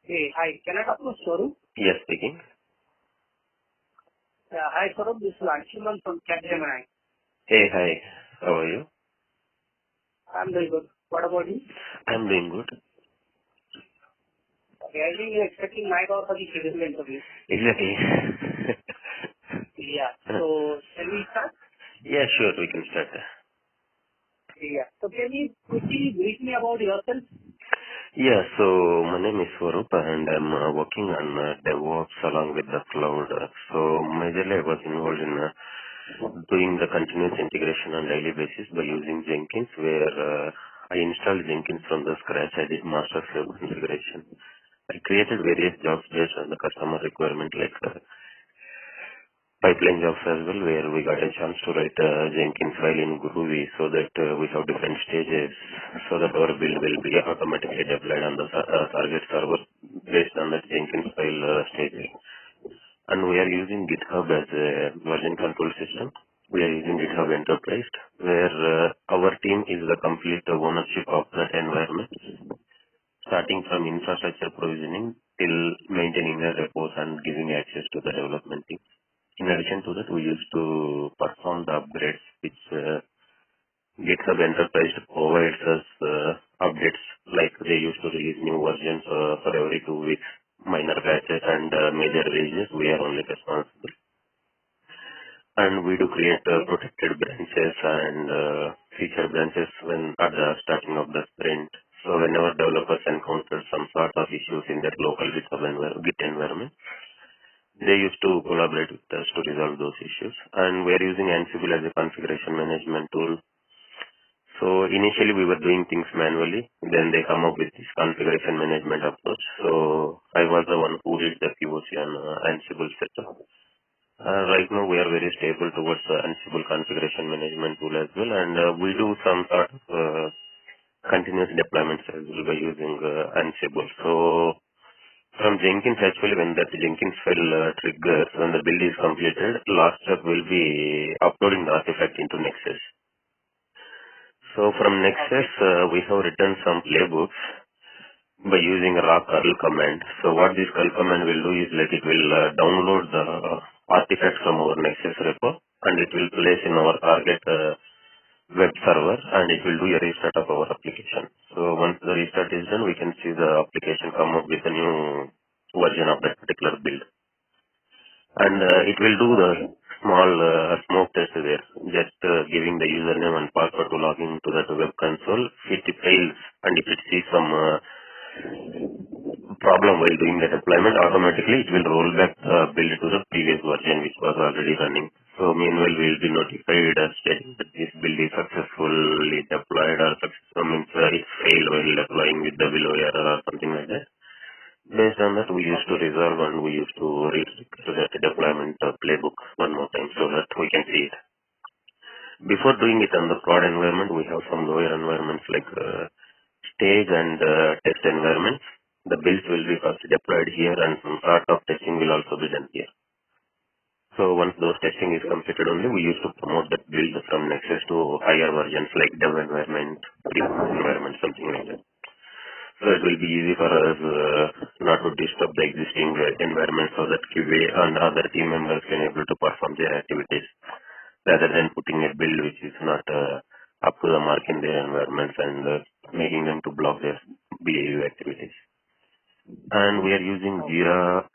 Hey, hi. Can I talk to Swaroop? Yes, speaking. Hi, Swaroop. This is Anshuman from Capgemini. Hey, hi. How are you? I'm very good. What about you? I'm doing good. Okay, I think you're expecting my call for the scheduled interview. Exactly. Yeah. So, shall we start? Yeah, sure, we can start. Yeah. So, can you quickly brief me about yourself? Yeah, so my name is Swaroop and I'm working on DevOps along with the cloud. So majorly I was involved in doing the continuous integration on daily basis by using Jenkins, where I installed Jenkins from the scratch. I did master slave configuration. I created various jobs based on the customer requirement, like pipeline jobs as well, where we got a chance to write a Jenkins file in Groovy so that we have different stages so that our build will be automatically deployed on the target server based on that Jenkins file stages. And we are using GitHub as a version control system. We are using GitHub Enterprise, where our team is the complete ownership of that environment, starting from infrastructure provisioning till maintaining the repos and giving access to the development team. In addition to that, we used to perform the upgrades, which GitHub Enterprise provides us updates, like they used to release new versions for every 2 weeks, minor patches and major releases. We are only responsible. And we do create Okay. protected branches and feature branches when at the starting of the sprint. So whenever developers encounter some sort of issues in their local Git environment, they used to collaborate with us to resolve those issues. And we are using Ansible as a configuration management tool. So initially we were doing things manually, then they come up with this configuration management approach. So I was the one who did the POC on Ansible setup. Right now we are very stable towards the Ansible configuration management tool as well, and we do some sort of continuous deployments as well by using Ansible. So from Jenkins, actually, when that Jenkins file triggers, when the build is completed, last step will be uploading the artifact into Nexus. So from Nexus, Okay. we have written some playbooks by using a raw curl command. So what this curl command will do is like it will download the artifacts from our Nexus repo and it will place in our target web server and it will do a restart of our application. So once the restart is done, we can see the application come up with a new version of that particular build. And it will do the Okay. small smoke test there, just giving the username and password to log into that web console. If it fails and if it sees some problem while doing the deployment, automatically it will roll back the build to the previous version which was already running. So meanwhile, we will be notified stating that this build is successfully deployed or successful means it failed while deploying with the below error or something like that. Based on that, we used to Okay. resolve and we used to read that deployment playbook one more time so that we can see it. Before doing it on the prod environment, we have some lower environments like stage and test environments. The builds will be first deployed here and some sort of testing will also be done here. So once those testing is Okay. completed only, we used to promote that build from Nexus to higher versions like dev environment, pre-prod environment, something like that. So it will be easy for us not to disturb the existing environment so that QA and other team members can able to perform their activities rather than putting a build which is not up to the mark in their environments and making them to block their BAU activities. And we are using Okay. Jira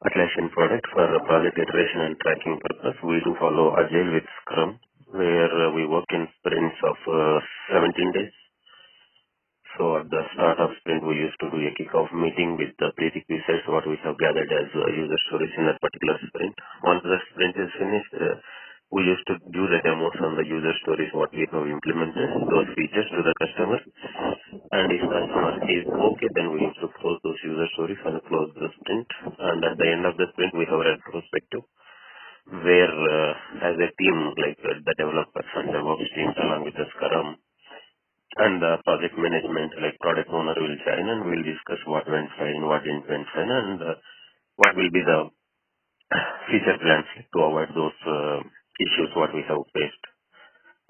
Atlassian product for project iteration and tracking purpose. We do follow Agile with Scrum, where we work in sprints of 17 days. So at the start of sprint, we used to do a kickoff meeting with the prerequisites, what we have gathered as user stories in that particular sprint. Once the sprint is finished, we used to do the demos on the user stories, what we have implemented, those features to the customer. And if customer is okay, then we used to close those user stories and close the sprint. And at the end of the sprint, we have a retrospective where as a team, like the developers and DevOps teams along with the Scrum, and the project management, like product owner will join and we'll discuss what went fine, what didn't went fine, and what will be the future plans to avoid those issues what we have faced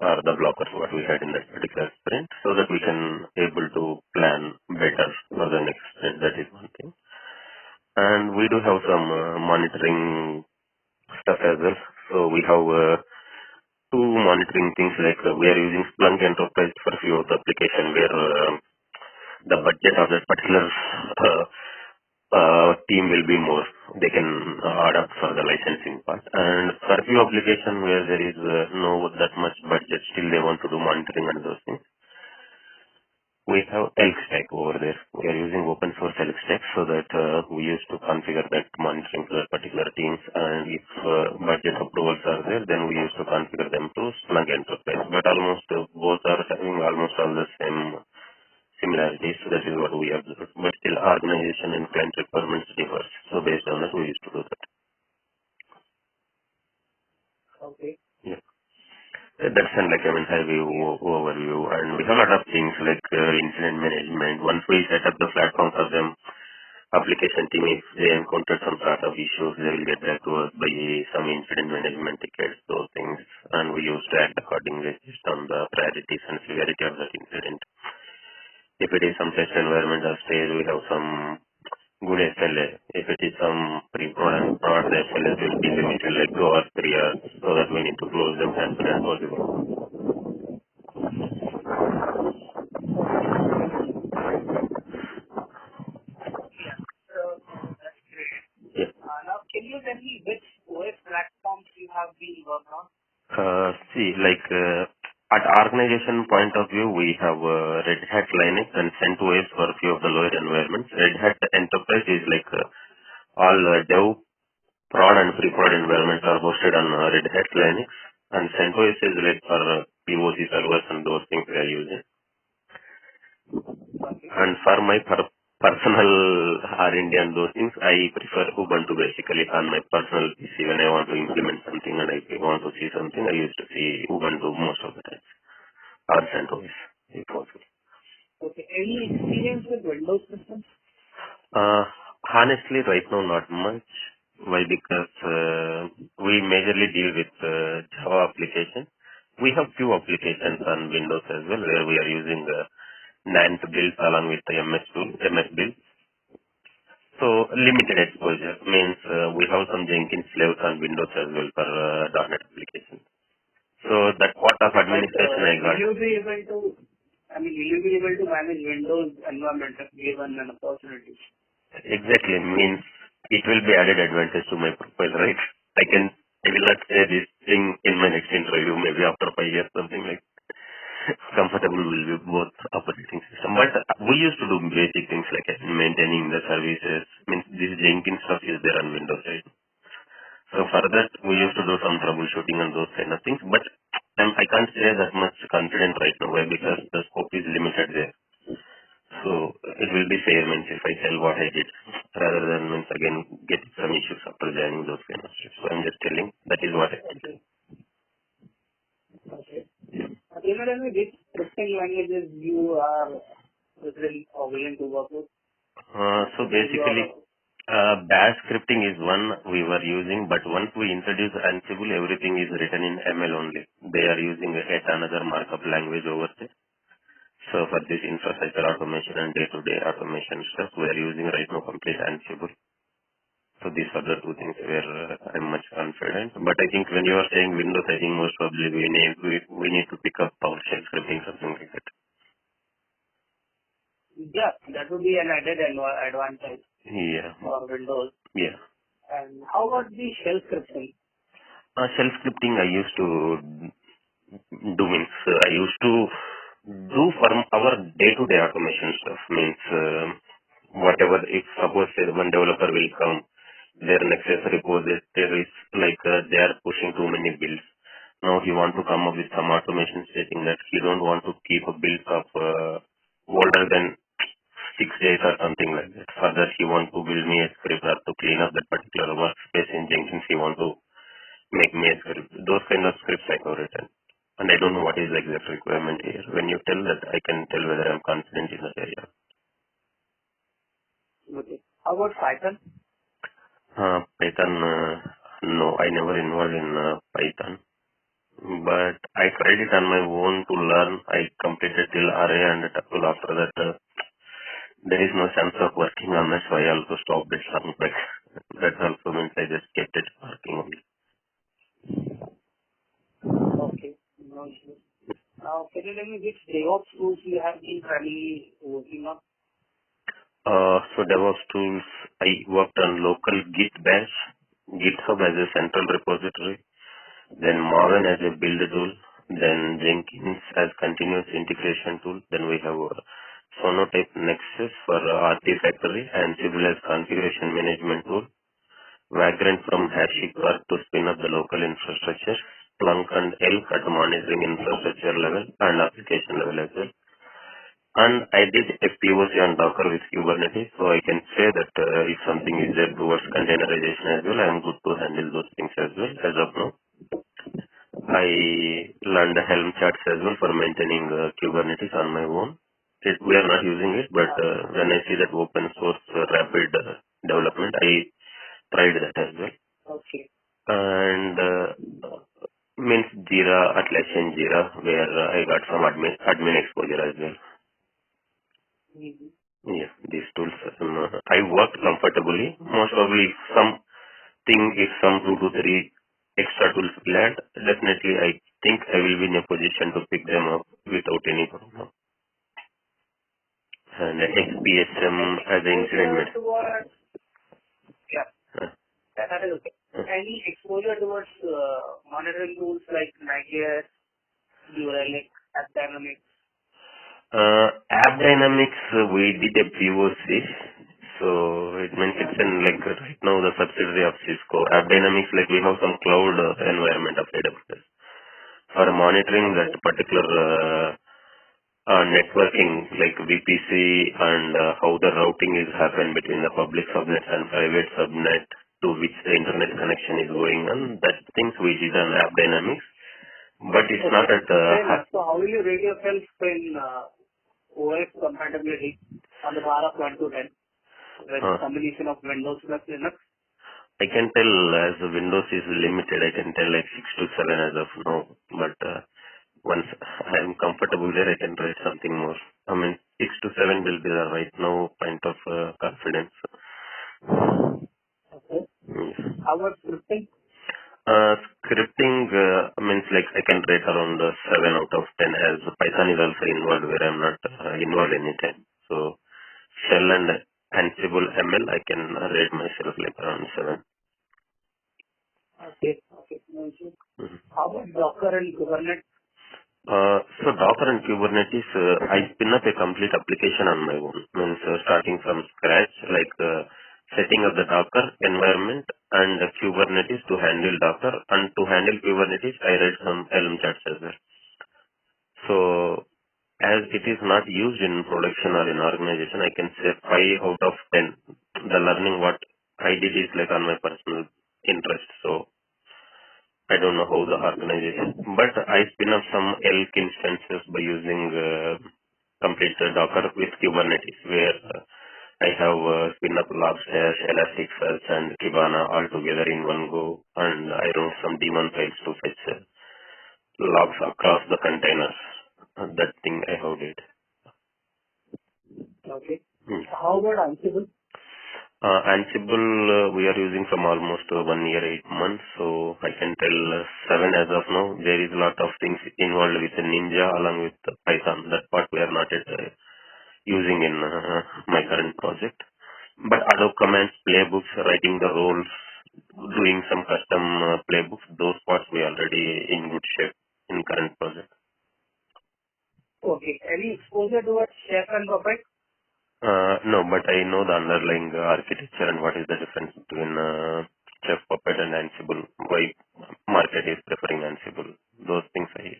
or the blockers what we had in that particular sprint so that we can able to plan better for the do have some monitoring stuff as well. So we have two monitoring things like we are using Splunk Enterprise for a few of the application where the budget of that particular team will be more. They can add up for the licensing part. And for a few application where there is no that much budget, still they want to do monitoring and those things. We have elk stack over there. We are using open source elk stack so that we used to configure that monitoring for particular teams, and if budget approvals are there, then we used to configure them to Splunk Enterprise. But almost both are having almost all the same similarities. So that is what we observed. But still organization and client requirements differs. So based on that, we used to do that. Okay. Yeah. That's an high view overview, and we have a lot of things like incident management. Once we set up the platform for them, application team, if they encounter some sort of issues, they will get back to us by some incident management tickets, those things, and we used to act accordingly based on the priorities and severity of that incident. If it is some test environment or stage, we have some good SLA. If it is some pre-prod and prod, the SLA will be limited like 2 or 3 years, so that we need to close them as soon as possible. Yeah. That's great. Yeah. Now, can you tell me which OS platforms you have been working on? At organization point of view, we have Red Hat Linux and CentOS for a few of the lower environments. Red Hat Enterprise is all dev, prod and pre-prod environments are hosted on Red Hat Linux, and CentOS is for POC servers and those things we are using. And for my personal R&D and those things, I prefer Ubuntu basically on my personal PC. When I want to implement something and I want to see something, I used to see Ubuntu most of the time, or CentOS if possible. Okay. Any experience with Windows systems? Honestly, right now, not much. Why? Because we majorly deal with Java application. We have few applications on Windows as well where we are using NAND builds along with the MS build. So limited exposure means we have some Jenkins slaves on Windows as well for .NET applications. So that part of administration I got. Will you be able to manage Windows environment if given an opportunity? Exactly, means it will be added advantage to my profile, right? I will not say this thing in my next interview, maybe after 5 years, something like comfortable will be both operating system. But we used to do basic things like maintaining the services. Means this Jenkins stuff is there on Windows, right? So for that, we used to do some troubleshooting and those kind of things. But I can't say that much confident right now because the scope is limited there. So it will be fair means if I tell what I did rather than means again get some issues after joining those kind of stuff. So I'm just telling that is what I did. Okay. Can you tell me which scripting languages you are willing to work with? So basically, bash scripting is one we were using, but once we introduce Ansible, everything is written in ML only. They are using yet another markup language over there. So for this infrastructure automation and day-to-day automation stuff, we are using right now complete Ansible. So these are the two things where I'm much confident. But I think when you are saying Windows, I think most probably we need to pick up PowerShell scripting, something like that. Yeah, that would be an added advantage for Windows. Yeah. And how about the shell scripting? Shell scripting I used to do means I used to do for our day-to-day automation stuff. Means whatever, if suppose say one developer will come, their Nexus repository is they are pushing too many builds. Now he want to come up with some automation stating that he don't want to keep a build of older than 6 days or something like that. Further, he want to build me a script or to clean up that particular workspace in Jenkins. He want to make me a script. Those kind of scripts I have written. And I don't know what is the exact requirement here. When you tell that, I can tell whether I'm confident in that area. Okay. How about Python? Python, no, I never involved in Python. But I tried it on my own to learn. I completed till RA and tuple. After that, there is no chance of working on that, so I also stopped it long back. That also means I just kept it working only. Okay. No issues. Now, can you tell me which DevOps tools you have been primarily working on? So DevOps tools, I worked on local Git bash, GitHub as a central repository, then Maven as a build tool, then Jenkins as continuous integration tool, then we have Sonotype Nexus for Artifactory and Civil as configuration management tool, Vagrant from HashiCorp to spin up the local infrastructure, Splunk and Elk at monitoring infrastructure level and application level as well. And I did a POC on Docker with Kubernetes, so I can say that if something is there towards containerization as well, I am good to handle those things as well as of now. I learned the Helm charts as well for maintaining Kubernetes on my own. We are not using it, but when I see that open source rapid development, I tried that as well. Okay. And means Jira, Atlassian Jira, where I got some admin exposure as well. Mm-hmm. Yeah, these tools, I work comfortably. Most probably if some 2 to 3 extra tools will add, definitely I think I will be in a position to pick them up without any problem. And XPSM Any as an incident exposure manager. towards, yeah, Uh, that is okay. Any exposure towards monitoring tools like Nightshare, New Relic, AppDynamics? App Dynamics, we did a POC. So it means it's in like right now the subsidiary of Cisco. App Dynamics, like we have some cloud environment of AWS. For monitoring that Okay. particular networking like VPC and how the routing is happen between the public subnet and private subnet to which the internet connection is going on. That things we did on App Dynamics, but it's not Okay. at Fair enough. So how will you rate yourself in OS compatibility on the bar of 1 to 10 with uh, combination of Windows plus Linux? I can tell as Windows is limited, I can tell like 6 to 7 as of now, but once I am comfortable there, I can rate something more. I mean, 6 to 7 will be the right now point of confidence. Okay. Yes. How about scripting? Scripting means like I can rate around 7 out of 10 as Python is also involved where I'm not involved anytime. So Shell and Ansible ML, I can rate myself like around 7. Okay. Okay. No issue. Mhm. How about Docker and Kubernetes? So Docker and Kubernetes, I spin up a complete application on my own. Means starting from scratch, like setting up the Docker environment and Kubernetes to handle Docker. And to handle Kubernetes, I read some Helm charts as well. So as it is not used in production or in organization, I can say 5 out of 10. The learning what I did is like on my personal interest. So I don't know how the organization, but I spin up some Elk instances by using complete Docker with Kubernetes, where I have spin up Logstash, Elasticsearch, and Kibana all together in one go, and I wrote some daemon files to fetch logs across the containers. That thing I have did. Okay. Hmm. How about Ansible? Ansible, we are using from almost 1 year, 8 months, so I can tell 7 as of now. There is a lot of things involved with Ninja along with Python. That part we are not yet using in my current project. But other commands, playbooks, writing the roles, doing some custom playbooks, those parts we are already in good shape in current project. Okay. Any exposure towards Chef and Puppet? No, but I know the underlying architecture and what is the difference between Chef, Puppet, and Ansible. Why market is preferring Ansible. Those things I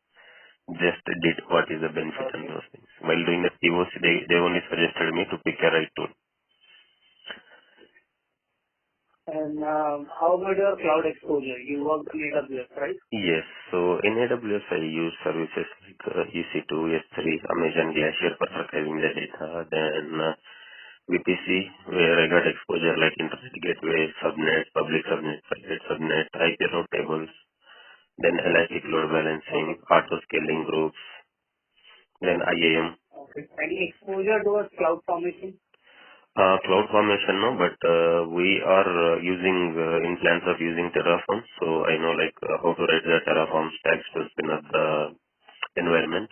just did what is the benefit and Okay. those things. While doing the POC, they only suggested me to pick a right tool. And how about your cloud exposure? You worked on AWS, right? Yes. So in AWS, I use services like EC2, S3, Amazon Glacier for archiving the data. Then VPC, where I got exposure like Internet Gateway, Subnet, Public Subnet, Private Subnet, IP route tables, then Elastic Load Okay. Balancing, Auto Scaling Groups, then IAM. Okay. Any exposure towards cloud formation? Cloud formation, no, but we are using in plans of using Terraform. So I know like how to write the Terraform stacks to spin up the environment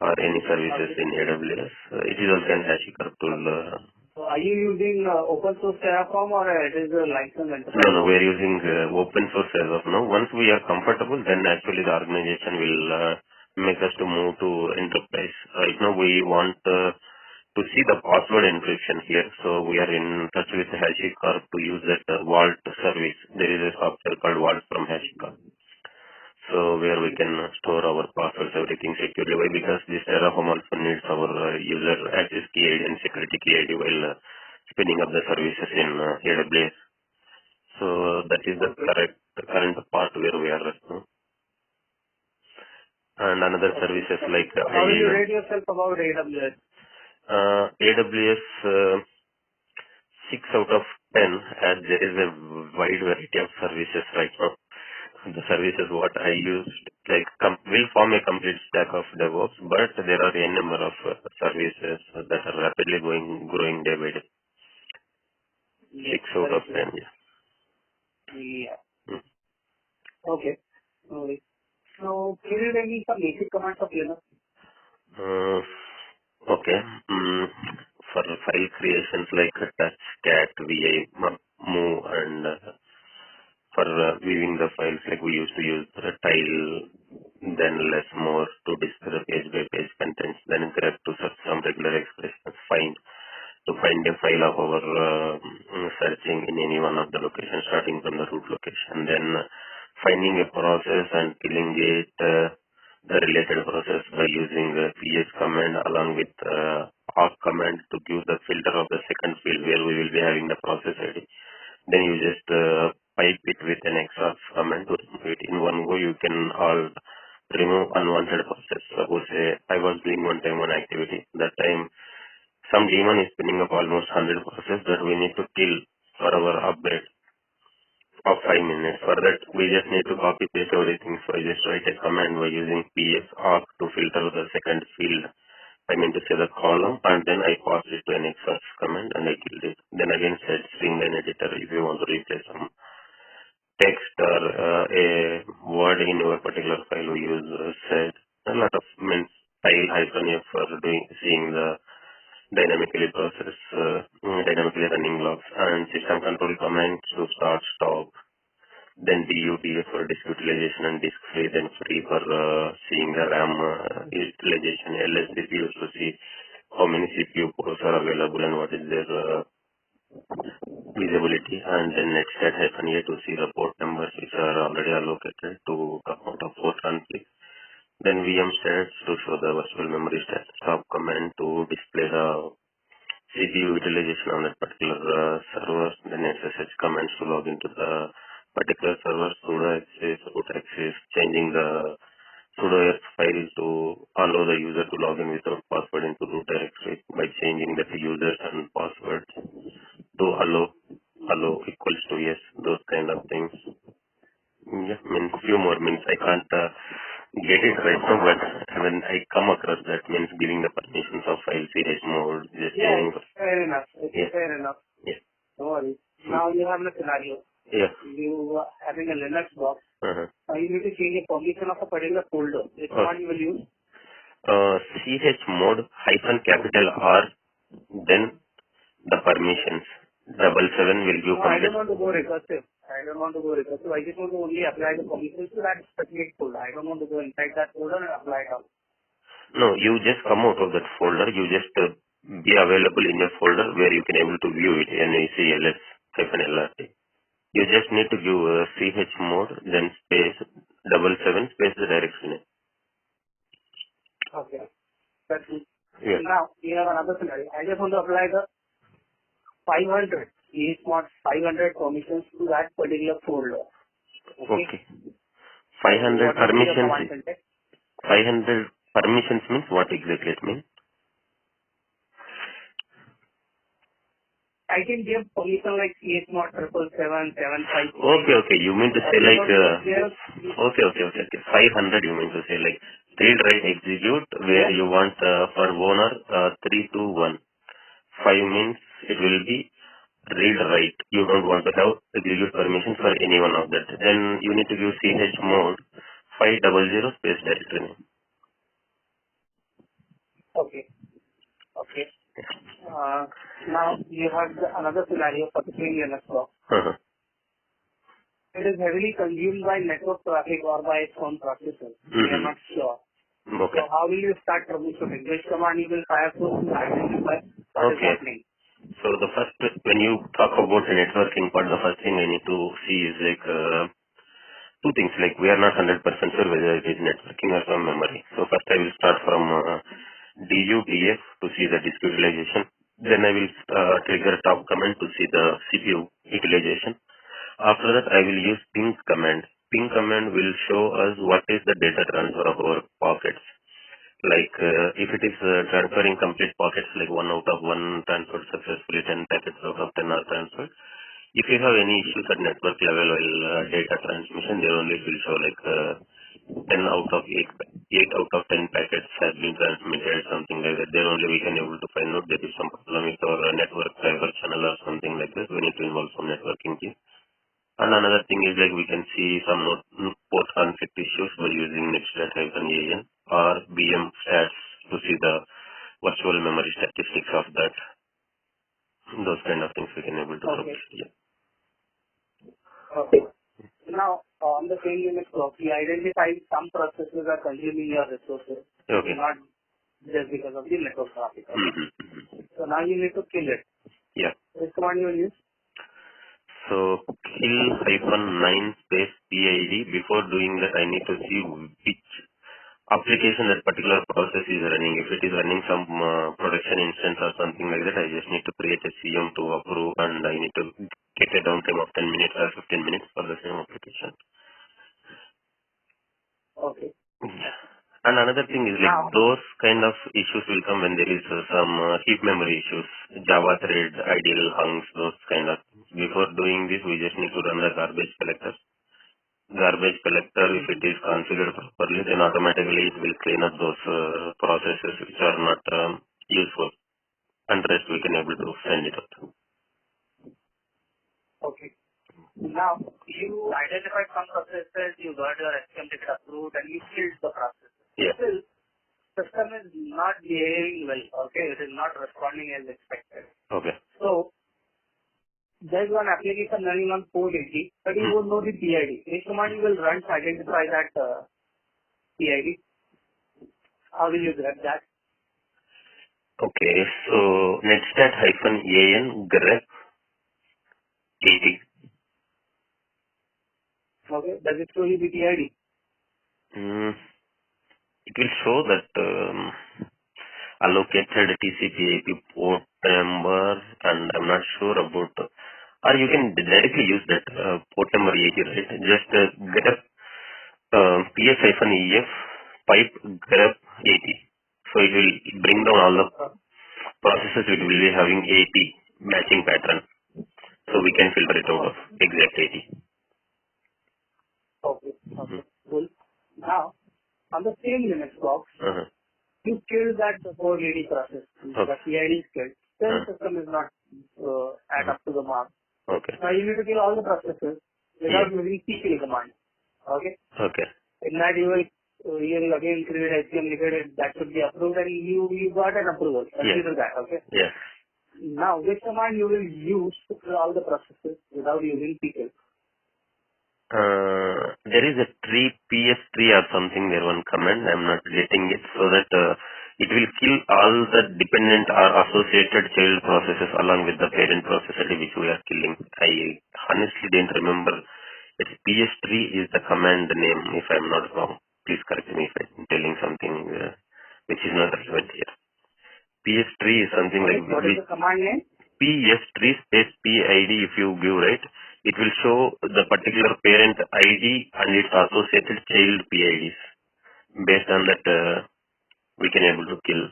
or any services Okay. in AWS. It is also an HashiCorp tool. So are you using open source Terraform or it is a licensed No, enterprise no, we are version? using open source as of now. Once we are comfortable, then actually the organization will make us to move to enterprise. Right now we want to see the password encryption here. So we are in touch with HashiCorp to use that Vault service. There is a software called Vault from HashiCorp. So where we can store our passwords, everything securely. Why? Because this Terraform also needs our user access key ID and security key ID while spinning up the services in AWS. So that is the Okay. current part where we are right now. And another Okay. services Okay. like So how will you rate yourself about AWS? AWS 6 out of 10, as there is a wide variety of services right now. The services what I used like will form a complete stack of DevOps, but there are a number of services that are rapidly growing day by day. Yes, 6 out that is of true. 10, yeah. Yeah. Mm. Okay. Okay. So can you tell me some basic commands of Linux? Uh, Okay. For file creations like touch, cat, vi, move, and for viewing the files, like we used to use the tile, then less more to display the page by page contents, then grep to search some regular expressions, to find a file of our searching in any one of the locations, starting from the root location, then finding a process and killing it, the related process by using ps command along with awk command to give the filter of the second field where we will be having the process ID. Then you just pipe it with an exhaust command to remove it. In one go, you can all remove unwanted process. Suppose I was doing one time one activity. That time some daemon is spinning up almost 100 process that we need to kill for our upgrade of 5 minutes. For that, we just need to copy paste everything. So I just write a command by using ps awk to filter the second field. I mean to say the column, and then I pass it to an exhaust command and I killed it. Then again set stringline editor if you want to replace some text or a word in your particular file. We use set a lot of means tile hyphen f for doing seeing the dynamically running logs and system control commands to start, stop, then DUTF for disk utilization and disk free, then free for seeing the RAM utilization, LS CPUs to see how many CPU cores are available and what is their visibility, and then netstat-a to see the port numbers which are already allocated to come out of port conflict. Then VM stats to show the virtual memory stat, stop command to display the CPU utilization on that particular server, then SSH commands to log into the particular server, sudo access, root access, changing the sudo f file to allow the user to log in without password into root directory by changing the users and password to allow equals to yes, those kind of things. Yeah, means few more means I can't get it right now, but when I come across that means giving the permissions of file ch mode, just Yeah, changing. fair enough. Okay, Yeah, fair enough. yeah, No worries. Now you have a scenario. yeah. You are having a Linux box. Uh-huh. You need to change a permission of a particular folder. Which Uh, command you will use? ch mode hyphen capital R, then the permissions. Double seven will give No, I don't complete. want to go recursive. I don't want to go recursive. I just want to only apply the permissions to that specific folder. I don't want to go inside that folder and apply it out. No, you just come out of that folder. You just be available in a folder where you can able to view it. NACLS hyphen LRT. You just need to give ch mode, then space double seven space the direction. Okay. That's it. Yeah. Now, we have another scenario. I just want to apply the 500 ESMOD 500 permissions to that particular folder. Okay. Okay. So 500 what will be the permissions. command syntax? 500 permissions means what exactly it means? I can give permission like ESMOD 777, Okay, okay. You mean to or say you like, know, because there are, okay. 500 you mean to say like read, write, execute where yeah, you want for owner 3 to 1. 5 means will be read-write. You don't want to have execute permission for any one of that. Then you need to give chmod 500 space directory name. Okay. Okay. Now you have another scenario for the same Linux box. Uh-huh. It is heavily consumed by network traffic or by its own processor. We are not sure. Okay. So how will you start troubleshooting? Which command you will fire to identify what is Okay. happening? So the first, when you talk about the networking part, the first thing I need to see is like two things. Like we are not 100% sure whether it is networking or some memory. So first I will start from DUTF to see the disk utilization. Then I will trigger top command to see the CPU utilization. After that, I will use ping command. Ping command will show us what is the data transfer of our packets. Like if it is transferring complete packets, like 1 out of 1 transferred successfully, 10 packets out of 10 are transferred. If you have any issues at network level while data transmission, there only it will show like 10 out of 8 out of 10 packets has been transmitted, something like that. There only we can able to find out there is some problem with our network driver channel or something like that. We need to involve some networking team. And another thing is like we can see some port conflict issues by using nextlet-an or BM stats to see the virtual memory statistics of that. Those kind of things we can able to troubleshoot. Yeah. Okay. Now, on the same Linux box, you identify some processes are consuming your resources, Okay. not just because of the network traffic. Okay? Mm-hmm. So now you need to kill it. Yeah. Which command you will use? So kill -9 space PID. Before doing that, I need to see which application that particular process is running. If it is running some production instance or something like that, I just need to create a CM to approve, and I need to get a downtime of 10 minutes or 15 minutes for the same application. Okay. And another thing is like Now, those kind of issues will come when there is some heap memory issues, Java thread, idle hunks, those kind of things. Before doing this, we just need to run the garbage collector. Garbage collector, if it is configured properly, then automatically it will clean up those processes which are not useful. And rest we can able to send it out. okay. Now, you identified some processes, you got your SQL ticket approved, and you killed the process. Yeah. Still, system is not behaving well, okay? It is not responding as expected. Okay. So, there's one application running on port 80, but you won't know the PID. Which command you will run to identify that PID? How will you grab that? Okay. So netstat-an grep 80. Okay, does it show you the PID? It will show that allocated TCP/IP port number, and I'm not sure about, or you can directly use that port number 80, right? Just grep ps-ef pipe grep 80. So it will bring down all the processes which will be having 80 matching pattern. So we can filter it out of exact 80. Okay, okay, cool. Now, on the same Linux box, Uh-huh. you killed that port 80 process. The PID is killed. Still, the system is not add up to the mark. Okay. Now, you need to kill all the processes without using tkill command. Okay? Okay. In that, you will again create HTML liquid that should be approved, and you got an approval. Consider that, okay? Yes. Now, which command you will use to kill all the processes without using tkill? There is a tree, PS3 or something, there one command, I'm not getting it, so that it will kill all the dependent or associated child processes along with the parent process which we are killing. I honestly didn't remember. It's PS3 is the command name, if I'm not wrong. Please correct me if I'm telling something which is not relevant here. PS3 is something like What is the command name? PS3 space PID. If you give, right, it will show the particular parent ID and its associated child PIDs. Based on that, we can able to kill.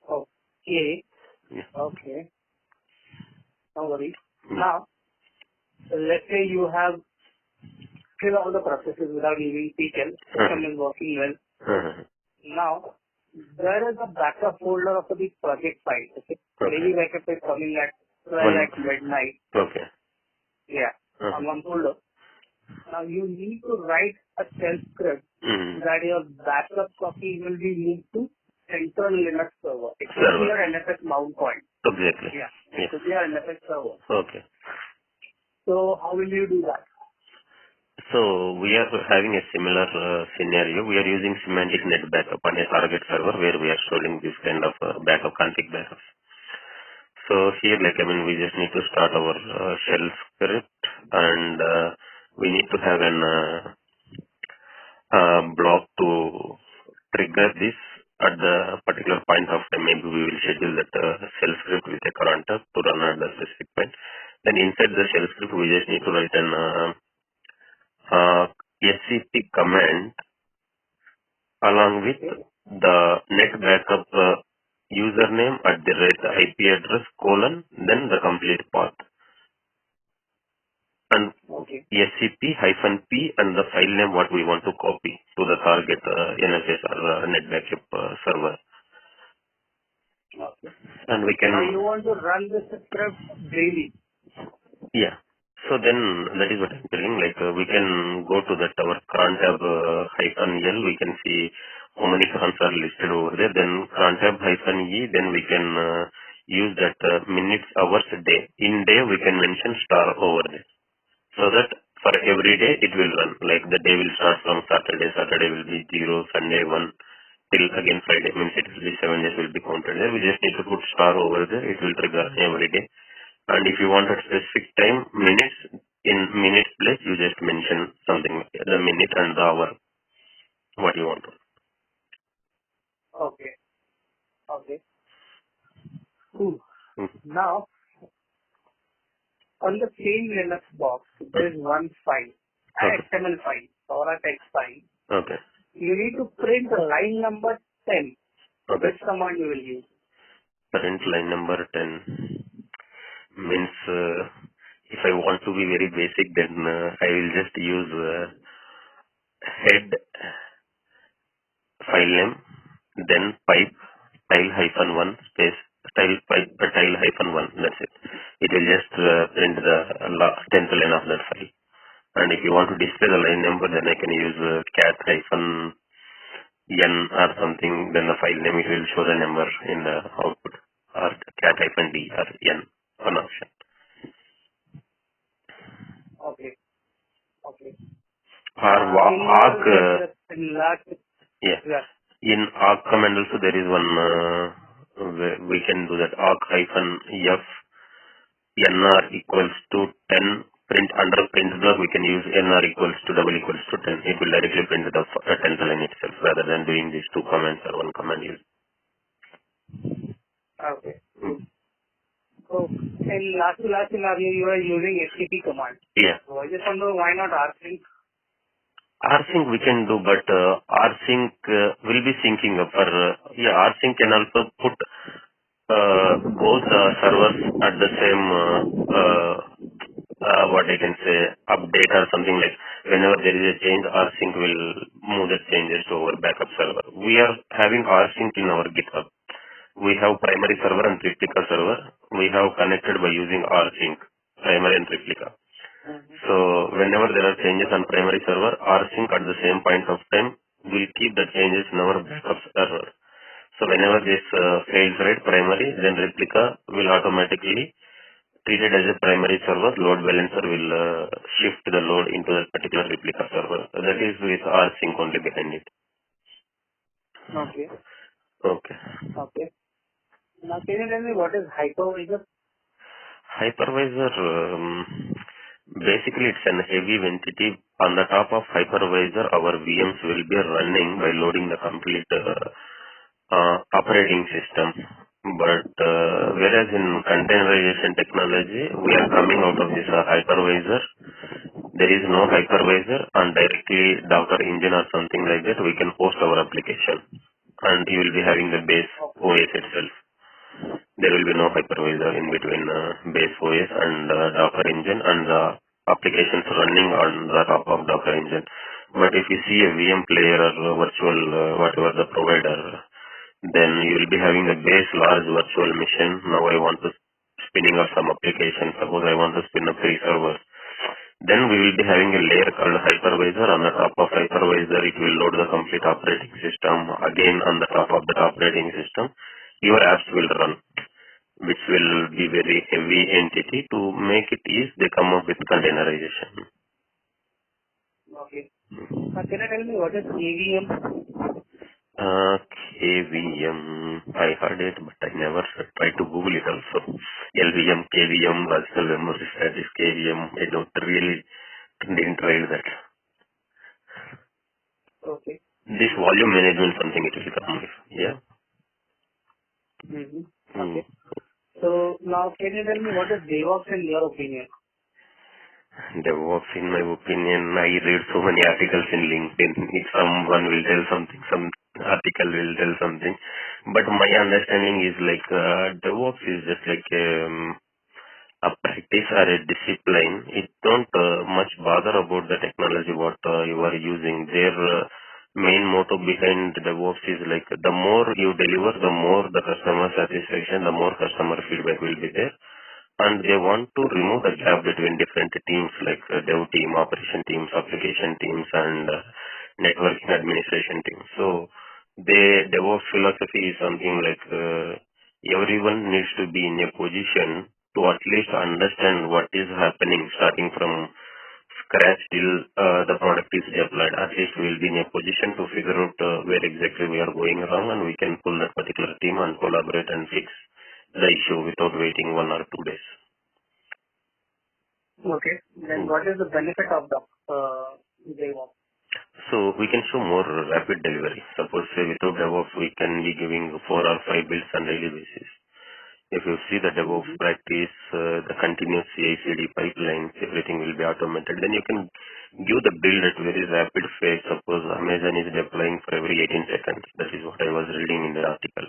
Okay. Yeah. Okay. No worries. Now, let's say you have killed all the processes without using tkill. System is working well. Uh-huh. Now, there is a backup folder of the project file. Okay. Okay. Daily backup is coming at 12 at midnight. Okay. Yeah. On one folder. Now you need to write a shell script that your backup copy will be moved to central Linux server. It could be your NFS mount point. Exactly. Yeah. It could be your NFS server. Okay. So how will you do that? So we are having a similar scenario. We are using semantic net backup on a target server where we are storing this kind of backup config backups. So here, we just need to start our shell script, and we need to have an block to trigger this at the particular point of time. Maybe we will schedule that shell script with a cronter to run at the specific point. Then inside the shell script, we just need to write an SCP command along with the net backup username at the rate IP address colon, then the complete path. And SCP-P and the file name what we want to copy to the target NFS or net backup server. Okay. And we can... Now you want to run this script daily. Yeah. So then that is what I'm telling. We can go to that our cron tab -L. We can see how many crons are listed over there. Then cron tab -E. Then we can use that minutes, hours, day. In day we can mention star over there. So that for every day it will run. Like the day will start from Saturday. Saturday will be 0, Sunday 1, till again Friday. Means it will be 7 days will be counted there. We just need to put star over there. It will trigger every day. And if you want a specific time, minutes, in minutes place, you just mention something like the minute and the hour, what you want to. Okay. Okay. Cool. Mm-hmm. Now, on the same Linux box, there is one file, an XML file or a text file. Okay. You need to print line number 10. Okay. Which command you will use? Print line number 10 means if I want to be very basic, then I will just use head file name, then pipe tile-1 space tile pipe tile-1. That's it. It will just print the 10th line of that file. And if you want to display the line number, then I can use cat-n or something. Then the file name, it will show the number in the output, or cat-d or n, one option. Okay. Okay. Or arc. Yeah. In arc command also there is one, we can do that arc-f nr equals to 10. Print under print block, we can use nr equals to double equals to 10. It will directly print the 10th line itself rather than doing these two commands or one command use. Okay. So in last scenario, you are using FTP command. Yeah. So I just wonder why not rsync? rsync we can do, but rsync will be syncing up for, rsync can also put both servers at the same, what I can say, update or something like whenever there is a change, rsync will move the changes to our backup server. We are having rsync in our GitHub. We have primary server and replica server. We have connected by using rsync, primary and replica. So whenever there are changes on primary server, rsync at the same point of time will keep the changes in our backup server. So whenever this fails, right, primary, then replica will automatically treat it as a primary server. Load balancer will shift the load into that particular replica server. That is with rsync only behind it. Okay. Okay. Okay. Now can you tell me what is hypervisor? Hypervisor, basically it's an heavy entity. On the top of hypervisor, our VMs will be running by loading the complete operating system. But whereas in containerization technology, we are coming out of this hypervisor. There is no hypervisor, and directly Docker engine or something like that, we can host our application. And you will be having the base OS itself. There will be no hypervisor in between base OS and Docker engine and the applications running on the top of Docker engine. But if you see a VM player or virtual, whatever the provider, Then you will be having a base large virtual machine. Now I want to spinning up some application. Suppose I want to spin up 3 servers. Then we will be having a layer called hypervisor. On the top of hypervisor, it will load the complete operating system. Again, on the top of that operating system, your apps will run, which will be very heavy entity. To make it easy, they come up with containerization. Okay. Can you tell me what is KVM? KVM, I heard it, but I never tried to Google it also. LVM, KVM, logical memory status, KVM, I didn't try that. Okay. This volume management something it will come with, yeah? Mm-hmm. Mm. Okay. So now can you tell me what is DevOps in your opinion? DevOps, in my opinion, I read so many articles in LinkedIn. If someone will tell something, some article will tell something. But my understanding is like DevOps is just like a practice or a discipline. It don't much bother about the technology what you are using. Their main motto behind DevOps is like the more you deliver, the more the customer satisfaction, the more customer feedback will be there. And they want to remove the gap between different teams like dev team, operation teams, application teams, and networking administration teams. So the DevOps philosophy is something like everyone needs to be in a position to at least understand what is happening starting from scratch till the product is deployed. At least we will be in a position to figure out where exactly we are going wrong, and we can pull that particular team and collaborate and fix the issue without waiting 1 or 2 days. Okay. Then Mm. what is the benefit of the DevOps? So we can show more rapid delivery. Suppose say without DevOps we can be giving 4 or 5 builds on daily basis. If you see the DevOps Mm-hmm. practice, the continuous CI/CD pipelines, everything will be automated. Then you can give the build at very rapid phase. Suppose Amazon is deploying for every 18 seconds. That is what I was reading in the article.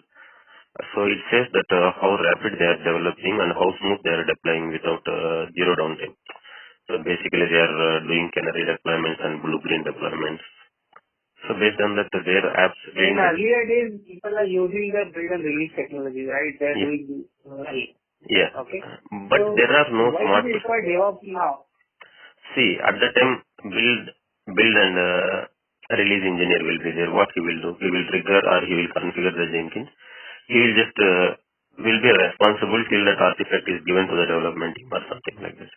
So it says that how rapid they are developing and how smooth they are deploying without zero downtime. So basically they are doing canary deployments and blueprint deployments. So based on that, their apps In getting earlier days, people are using the build and release technology, right? They're yeah, doing well. yeah. Okay. But So there are no why do smart. we require DevOps now? See, at the time, build and release engineer will be there. What he will do? He will trigger or he will configure the Jenkins. He will just will be responsible till that artifact is given to the development team or something like that.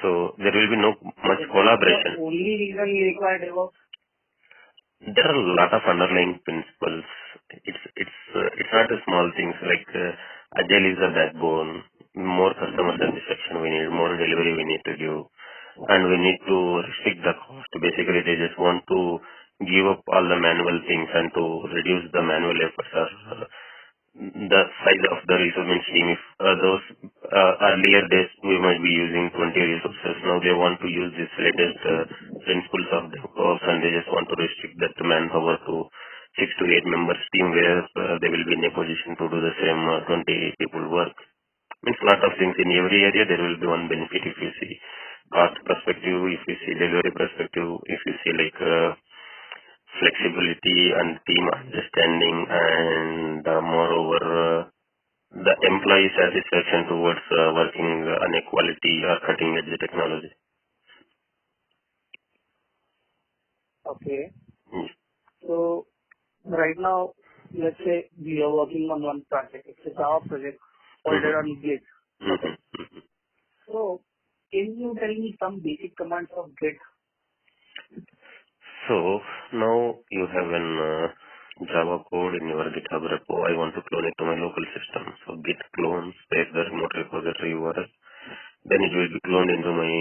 So there will be no much So that's the collaboration. only reason we require DevOps. There are a lot of underlying principles. It's not a small things like agile is the backbone. More customer satisfaction we need, more delivery we need to give, and we need to restrict the cost. Basically, they just want to give up all the manual things and to reduce the manual efforts or the size of the resource team. If those earlier days we might be using 20 resources, now they want to use this latest principles of DevOps and they just want to restrict that manpower to 6 to 8 members team where they will be in a position to do the same 20 people work. Means lot of things in every area there will be one benefit if you see cost perspective, if you see delivery perspective, if you see like flexibility and team understanding and moreover the employee satisfaction towards working on a quality or cutting edge technology. Okay. Mm. So right now, let's say we are working on one project. It's a Java project ordered on Git. Okay. Mhm. So can you tell me some basic commands of Git? So now you have an Java code in your GitHub repo. I want to clone it to my local system. So git clone space the remote repository URL. Then it will be cloned into my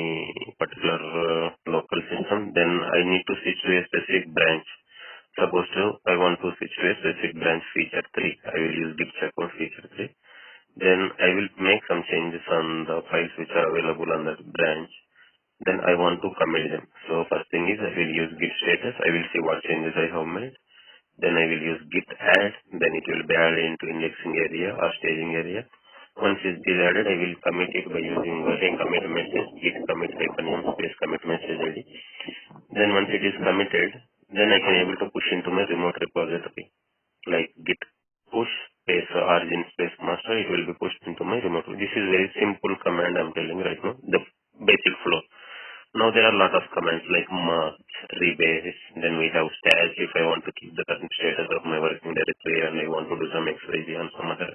particular local system. Then I need to switch to a specific branch. Suppose to I want to switch to a specific branch feature 3. I will use git checkout feature 3. Then I will make some changes on the files which are available on that branch. Then I want to commit them. So first thing is I will use git status. I will see what changes I have made. Then I will use git add. Then it will be added into indexing area or staging area. Once it is added, I will commit it by using a commit message, git commit -m space commit message ID. Then once it is committed, then I can able to push into my remote repository like git origin space master, it will be pushed into my remote. This is very simple command I'm telling right now, the basic flow. Now there are a lot of commands like merge, rebase, then we have stash if I want to keep the current status of my working directory and I want to do some XYZ on some other,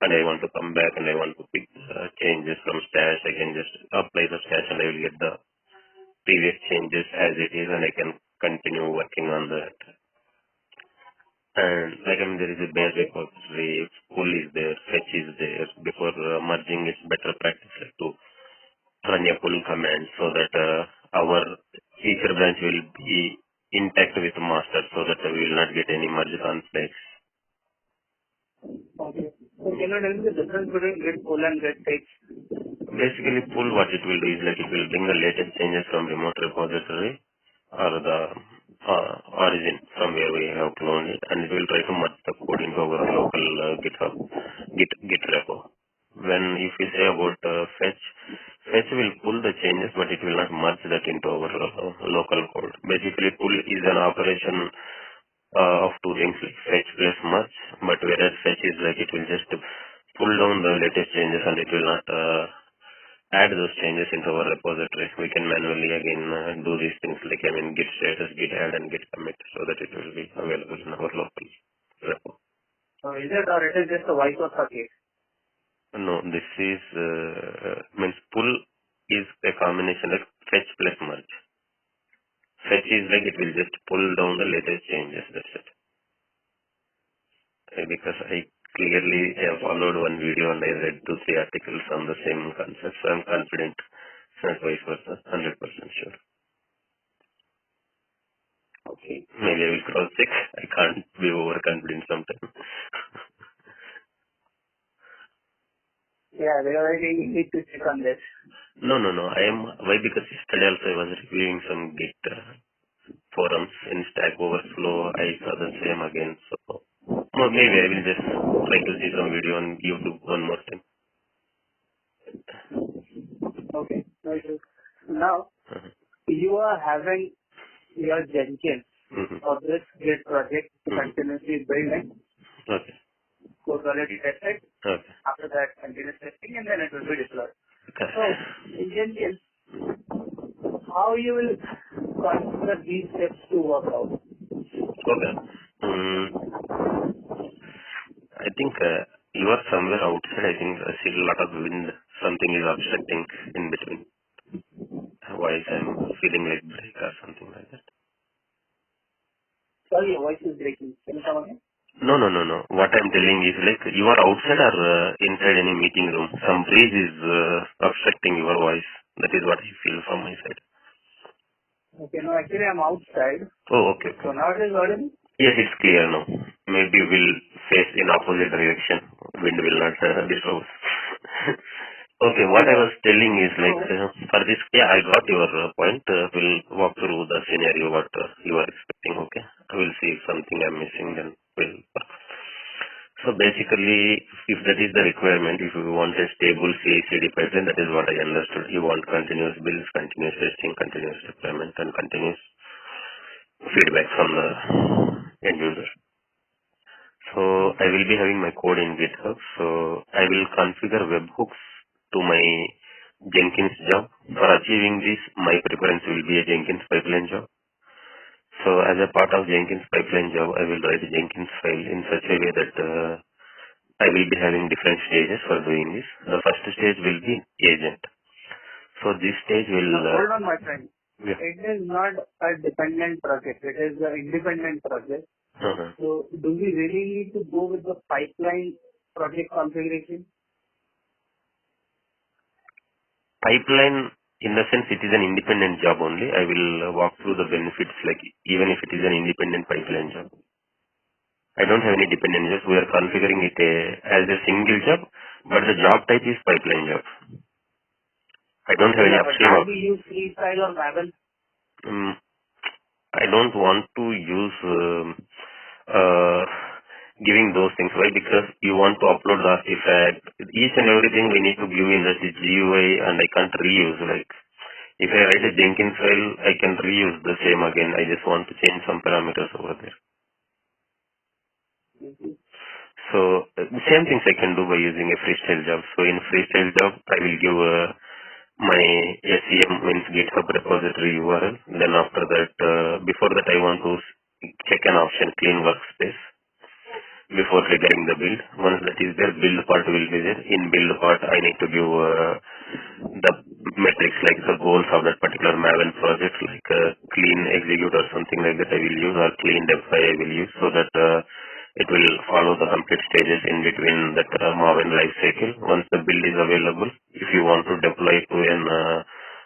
and I want to come back and I want to pick changes from stash, I can just apply the stash and I will get the previous changes as it is and I can continue working on that. And like I mean, there is a bare repository, pull is there, fetch is there. Before merging, it's better practice like to run a pull command so that our feature branch will be intact with master so that we will not get any merge conflicts. Okay. So can you tell me the difference between git pull and git fetch? Basically, pull what it will do is like it will bring the latest changes from remote repository or the origin from where we have cloned it, and it will try to merge the code into our local GitHub, Git repo. When if we say about fetch, fetch will pull the changes, but it will not merge that into our local code. Basically, pull is an operation of two things like fetch plus merge, but whereas fetch is like it will just pull down the latest changes and it will not add those changes into our repository. We can manually again do these things like git status, git add and git commit so that it will be available in our local repo. So is it or it is just a vice versa case? No, this is means pull is a combination like fetch plus merge. Fetch is like it will just pull down the latest changes. That's it. Because I clearly have followed one video and I read 2-3 articles on the same concept, so I'm confident it's not vice versa, 100% sure. Okay. Maybe I will cross check. I can't be overconfident sometimes. Yeah, we already need to check on this. No. Why? Because yesterday also I was reviewing some Git forums in Stack Overflow. I saw the same again. So maybe I will just try to see some video on YouTube one more time. Okay. Okay. Now, you are having your Jenkins for this Git project continuously building. Okay. Code already tested. Okay. After that, continuous testing, and then it will be deployed. Okay. So, in Jenkins, how you will consider these steps to work out? Okay. I think you are somewhere outside. I think I see a lot of wind. Something is obstructing in between. Voice, I'm feeling like break or something like that. Sorry, your voice is breaking. Can you come again? No. What I'm telling is like you are outside or inside any meeting room. Some breeze is obstructing your voice. That is what I feel from my side. Okay, no, actually I'm outside. Oh, okay. So now it is audible? Yes, it's clear now. Maybe we'll face in opposite direction. Wind will not disturb us. Okay, what I was telling is like for this, I got your point. We'll walk through the scenario what you are expecting. Okay, I will see if something I'm missing, then we'll. So basically, if that is the requirement, if you want a stable CI/CD pipeline, that is what I understood. You want continuous builds, continuous testing, continuous deployment, and continuous feedback from the end user. So I will be having my code in GitHub. So I will configure webhooks to my Jenkins job. For achieving this, my preference will be a Jenkins pipeline job. So as a part of Jenkins pipeline job, I will write a Jenkins file in such a way that I will be having different stages for doing this. The first stage will be agent. So this stage will... hold on, my friend. Yeah. It is not a dependent project. It is an independent project. So do we really need to go with the pipeline project configuration? Pipeline, in the sense it is an independent job only. I will walk through the benefits, like even if it is an independent pipeline job. I don't have any dependent jobs. We are configuring it as a single job, but the job type is pipeline job. I don't have any upstream. Can we use freestyle or Maven? I don't want to use giving those things. Why? Because you want to upload the artifact. Each and everything we need to give in the GUI, and I can't reuse. Like if I write a Jenkins file, I can reuse the same again. I just want to change some parameters over there. So So same things I can do by using a freestyle job. So in freestyle job, I will give my SEM means GitHub repository URL. Then after that, before that, I want to check an option clean workspace before triggering the build. Once that is there, build part will be there. In build part, I need to give the metrics like the goals of that particular Maven project, like clean execute or something like that I will use, or clean deploy I will use, so that it will follow the complete stages in between that Maven life cycle. Once the build is available, if you want to deploy to an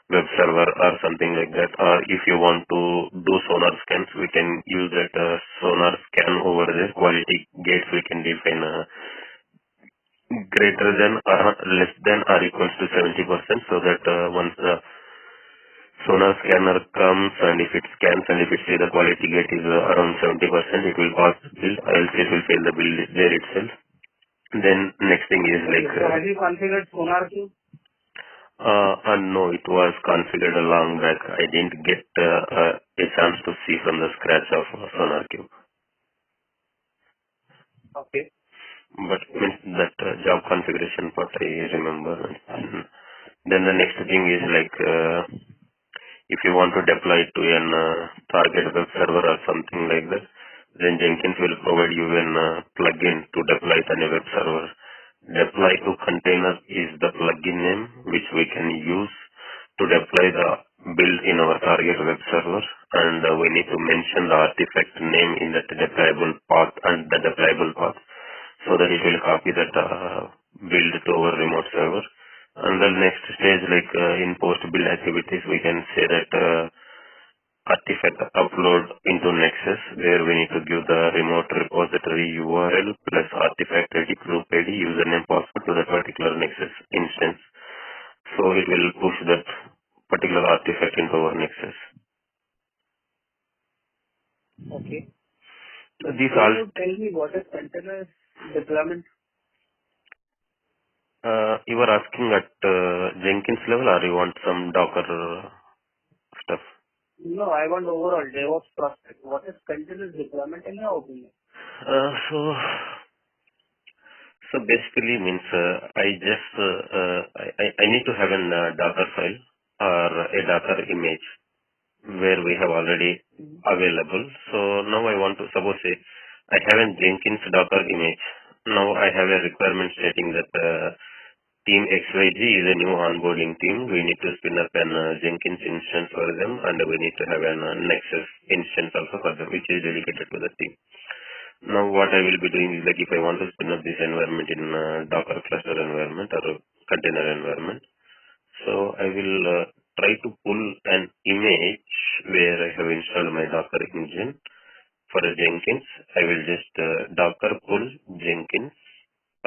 web server or something like that, or if you want to do sonar scans, we can use that sonar scan over there. Quality gates we can define greater than or less than or equals to 70%, so that once the sonar scanner comes and if it scans and if it see the quality gate is around 70%, it will pass the build, or else it will fail the build there itself. Then next thing is like So have you configured Sonar Queue? no, it was configured a long back. I didn't get a chance to see from the scratch of SonarQube. Okay. But means that job configuration part I remember. And then the next thing is like if you want to deploy to an target web server or something like that, then Jenkins will provide you an plugin to deploy it on a web server. Deploy to container is the plugin name which we can use to deploy the build in our target web server, and we need to mention the artifact name in that deployable path and the deployable path, so that it will copy that build to our remote server. And the next stage, like in post-build activities, we can say that artifact upload into Nexus, where we need to give the remote repository URL plus artifact ID, group ID, username, password to that particular Nexus instance. So it will push that particular artifact into our Nexus. Okay. These Can all, you tell me what is container deployment? you were asking at Jenkins level, or you want some Docker stuff? No, I want overall DevOps prospect. What is continuous deployment in your opinion? So basically means I just I need to have an Docker file or a Docker image where we have already available. So now I want to suppose say I have a Jenkins Docker image. Now I have a requirement stating that team XYZ is a new onboarding team. We need to spin up an Jenkins instance for them, and we need to have an Nexus instance also for them, which is dedicated to the team. Now what I will be doing is like if I want to spin up this environment in Docker cluster environment or a container environment, so I will try to pull an image where I have installed my Docker engine for a Jenkins. I will just Docker pull Jenkins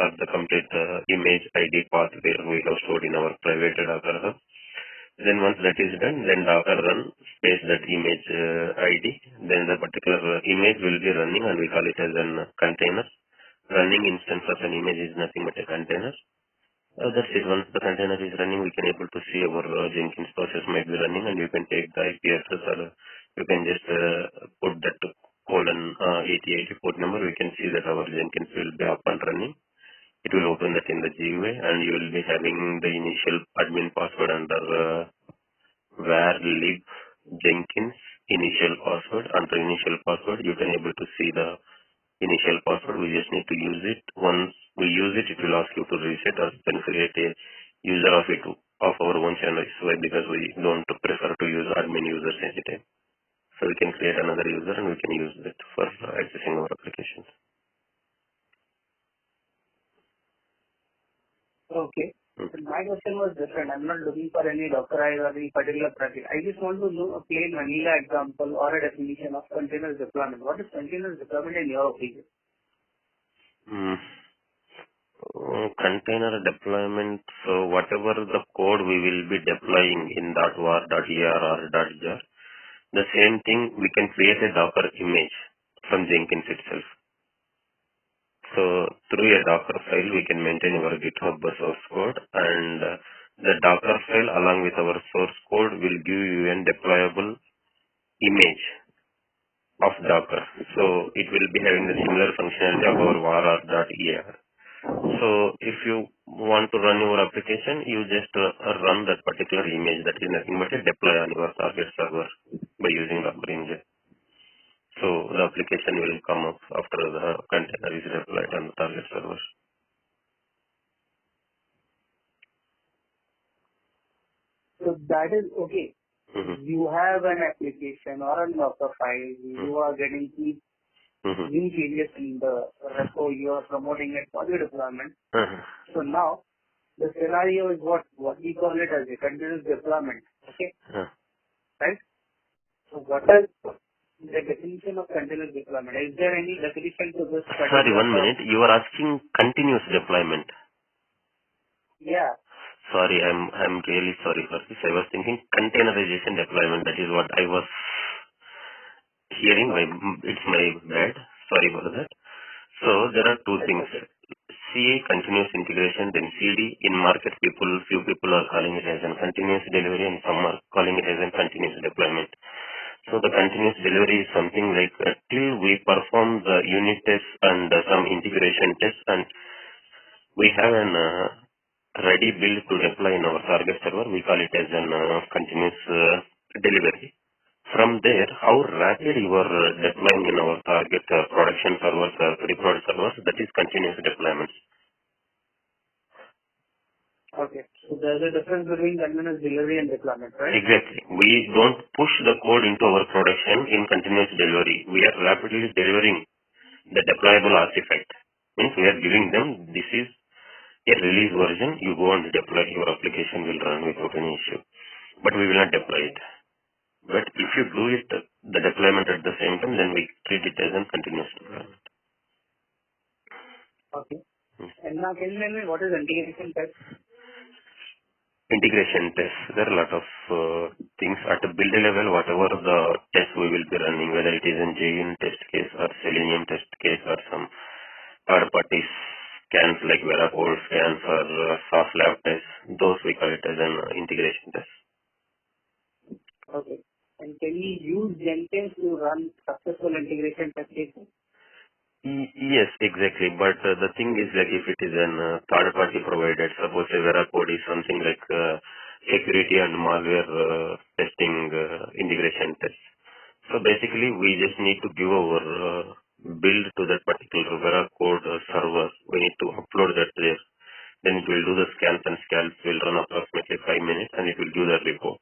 or the complete image ID path where we have stored in our private Docker hub. Then once that is done, then Docker run space that image ID. Then the particular image will be running, and we call it as a container. Running instance of an image is nothing but a container. That's it. Once the container is running, we can able to see our Jenkins process might be running, and you can take the IP address, or you can just put that colon 8080 port number. We can see that our Jenkins will be up and running. It will open that in the GUI, and you will be having the initial admin password under var lib Jenkins initial password. Under initial password, you can able to see the initial password. We just need to use it. Once we use it, it will ask you to reset or you can create a user of it of our own channel. Why? Because we don't prefer to use admin users anytime. So we can create another user and we can use it for accessing our applications. Okay. My question was different. I'm not looking for any Dockerize or any particular project. I just want to know a plain vanilla example or a definition of continuous deployment. What is continuous deployment in your opinion? Container deployment, so whatever the code we will be deploying in .var, .er or .jar, the same thing we can create a Docker image from Jenkins itself. So through a Docker file, we can maintain our GitHub source code, and the Docker file along with our source code will give you a deployable image of Docker. So it will be having the similar functionality of our var.er. So if you want to run your application, you just run that particular image, that is nothing but a deploy on your target server by using Docker engine. So the application will come up after the container is deployed on the target server. So that is okay. Mm-hmm. You have an application or a Docker file. You are getting new changes in the repo. You are promoting it for your deployment. So now the scenario is what we call it as a continuous deployment. Okay, right? So what is the definition of continuous deployment? Is there any definition to this? Sorry, 1 minute. You are asking continuous deployment. Yeah. Sorry, I'm really sorry for this. I was thinking containerization deployment. That is what I was hearing. It's my bad. Sorry for that. So there are two things. CA, continuous integration, then CD. In market, few people are calling it as a continuous delivery, and some are calling it as a continuous deployment. So the continuous delivery is something like till we perform the unit tests and some integration tests, and we have an ready build to deploy in our target server. We call it as an continuous delivery. From there, how rapid you are deploying in our target production servers, pre-prod servers, that is continuous deployment. Okay. So there's a difference between continuous delivery and deployment, right? Exactly. We don't push the code into our production in continuous delivery. We are rapidly delivering the deployable artifact. Means we are giving them, this is a release version, you go and deploy, your application will run without any issue. But we will not deploy it. But if you do it, the deployment at the same time, then we treat it as a continuous deployment. Okay. And now can you tell me what is integration test? Integration tests, there are a lot of things at a build level, whatever the test we will be running, whether it is in JUnit test case or Selenium test case or some third party scans like Veracode scans or soft lab tests, those we call it as an integration test. Okay. And can we use Jenkins to run successful integration test cases? Yes, exactly. But the thing is, like, if it is an third-party provider, suppose a Veracode is something like security and malware testing integration test. So basically, we just need to give our build to that particular Veracode server. We need to upload that there. Then it will do the scans, and scans will run approximately 5 minutes, and it will give the report.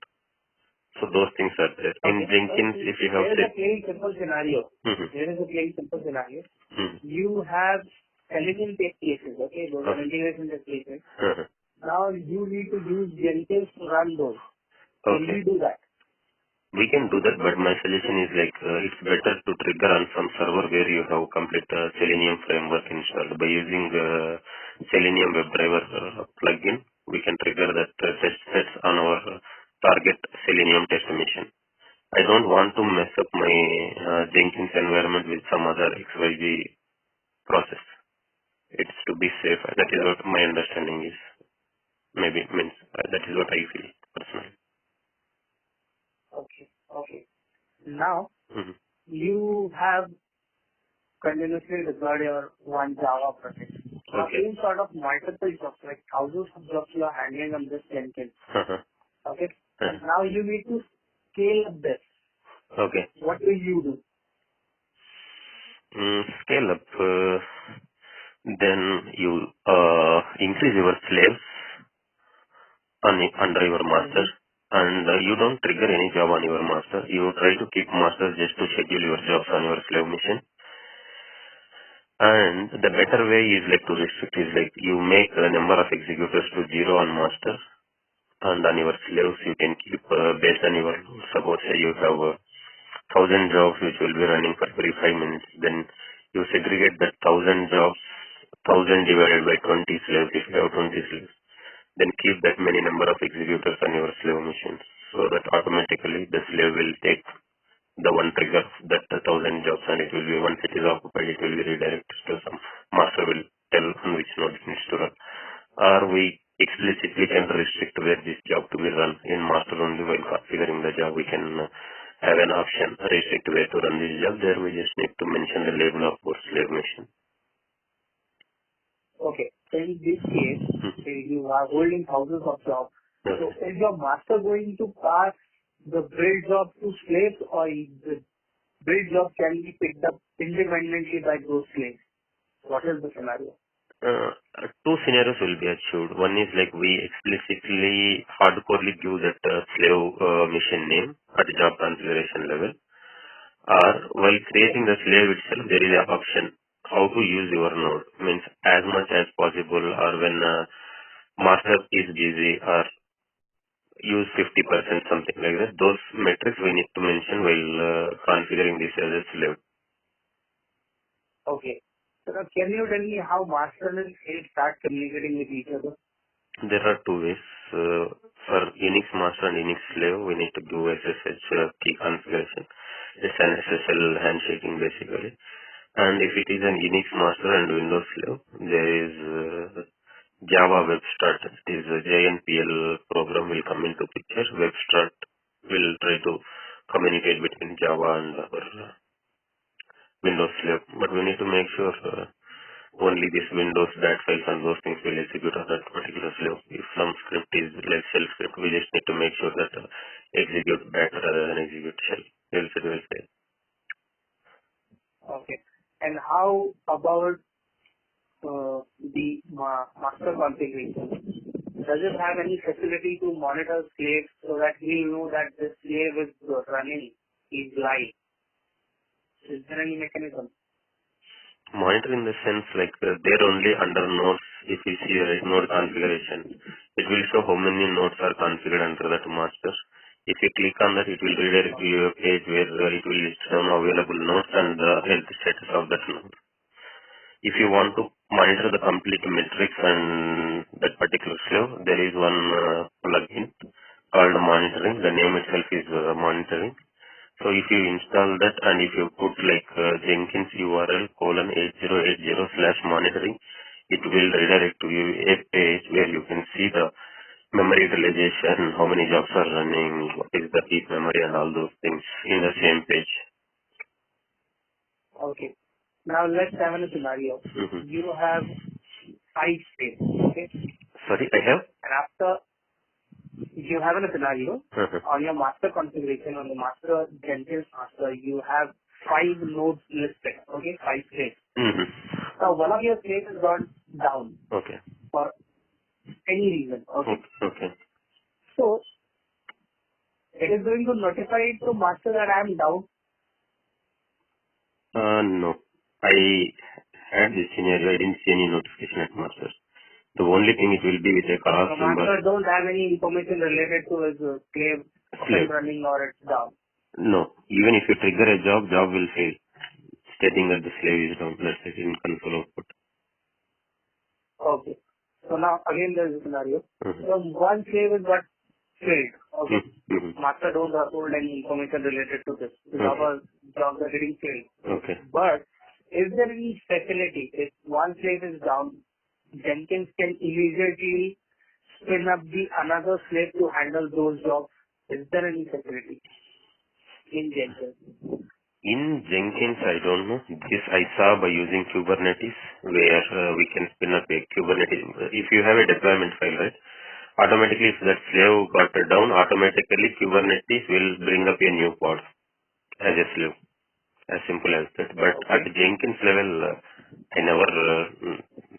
So those things are there. In Jenkins, if you have... There is a plain simple scenario. There is a plain simple scenario. You have Selenium test cases, okay? Those are integration test cases. Now you need to use Jenkins to run those. Can we do that? We can do that, but my suggestion is like it's better to trigger on some server where you have complete Selenium framework installed. By using Selenium WebDriver plugin, we can trigger that test sets on our target Selenium test mission. I don't want to mess up my Jenkins environment with some other XYZ process. It's to be safe. That is what my understanding is. Maybe means that is what I feel personally. Okay. Okay. Now you have continuously deployed your one Java project. Now in sort of multiple jobs, like thousands of jobs you are handling on this Jenkins. Okay. And now you need to scale up this. Okay. What will you do? Scale up. Then you increase your slaves under your master, and you don't trigger any job on your master. You try to keep masters just to schedule your jobs on your slave mission. And the better way is like to restrict is like you make a number of executors to 0 on master, and on your slaves you can keep based on your, suppose you have 1,000 jobs which will be running for every 5 minutes, then you segregate that 1,000 jobs, 1,000 divided by 20 slaves if you have 20 slaves. Then keep that many number of executors on your slave machines, so that automatically the slave will take the one trigger that 1,000 jobs, and it will be, once it is occupied, it will be redirected to some master will tell on which node it needs to run. Or we explicitly can restrict where this job to be run in master only while configuring the job. We can have an option, a restricted way to run this job. There we just need to mention the label of our slave machine. Okay. So in this case, say you are holding thousands of jobs. So Okay. is your master going to pass the build job to slaves, or the build job can be picked up independently by those slaves? What is the scenario? Two scenarios will be achieved. One is like we explicitly hardcorely give that slave machine name at job configuration level, or while creating the slave itself, there is an option how to use your node. Means as much as possible, or when master is busy, or use 50%, something like that. Those metrics we need to mention while configuring this as a slave. Okay. So now can you tell me how master and slave start communicating with each other? There are two ways. For Unix master and Unix slave, we need to do SSH key configuration. It's an SSL handshaking basically. And if it is an Unix master and Windows slave, there is Java web start. It is a JNPL program will come into picture. Web start will try to communicate between Java and our Windows slave. But we need to make sure only this Windows dat files and those things will execute on that particular slave. If some script is like shell script, we just need to make sure that execute bat rather than execute shell. Else it will fail. Okay. And how about the master configuration? Does it have any facility to monitor slaves so that we know that the slave is running, is live? Is there any mechanism? Monitor in the sense like they're only under nodes. If you see right node configuration, it will show how many nodes are configured under that master. If you click on that, it will redirect you to a page where it will list down available nodes and the health status of that node. If you want to monitor the complete metrics and that particular slave, there is one plugin called monitoring. The name itself is monitoring. So if you install that and if you put like Jenkins URL :8080/monitoring, it will redirect to you a page where you can see the memory utilization, how many jobs are running, what is the peak memory and all those things in the same page. Okay. Now let's have a scenario. You have 5 slaves, okay? Sorry, I have? And after you have a scenario on your master configuration, on the master Jenkins master, you have 5 nodes listed, okay? 5 slaves. Now one of your slaves has gone down. Okay. For any reason, okay? Okay. So it is going to notify to master that I am down. No. I had this scenario. I didn't see any notification at master. The only thing it will be with a cross So symbol. master don't have any information related to his slave running or it's down. No. Even if you trigger a job will fail, stating that the slave is down. Let's say in console output. Okay. So now again there is a scenario. So one slave is got failed. Okay. Master don't hold any information related to this. The jobs are getting failed. Okay. But is there any facility if one slave is down, Jenkins can immediately spin up the another slave to handle those jobs? Is there any facility in Jenkins? In Jenkins, I don't know. This I saw by using Kubernetes, where we can spin up a Kubernetes. If you have a deployment file, right, automatically if that slave got down, automatically Kubernetes will bring up a new pod as a slave. As simple as that. But at the Jenkins level, I never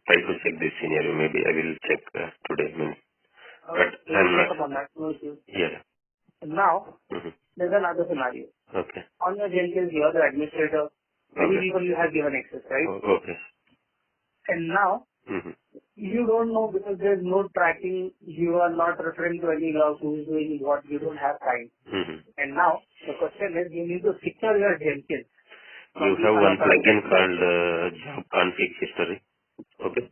tried to check this scenario. Maybe I will check today. But I'm not. Yeah. Now, there's another scenario. Okay. On your Jenkins, you are the administrator. Many people you have given access, right? Okay. And now, you don't know because there's no tracking. You are not referring to any logs, who is doing what. You don't have time. And now, the question is, you need to secure your Jenkins. You have one plugin called job config history. Okay.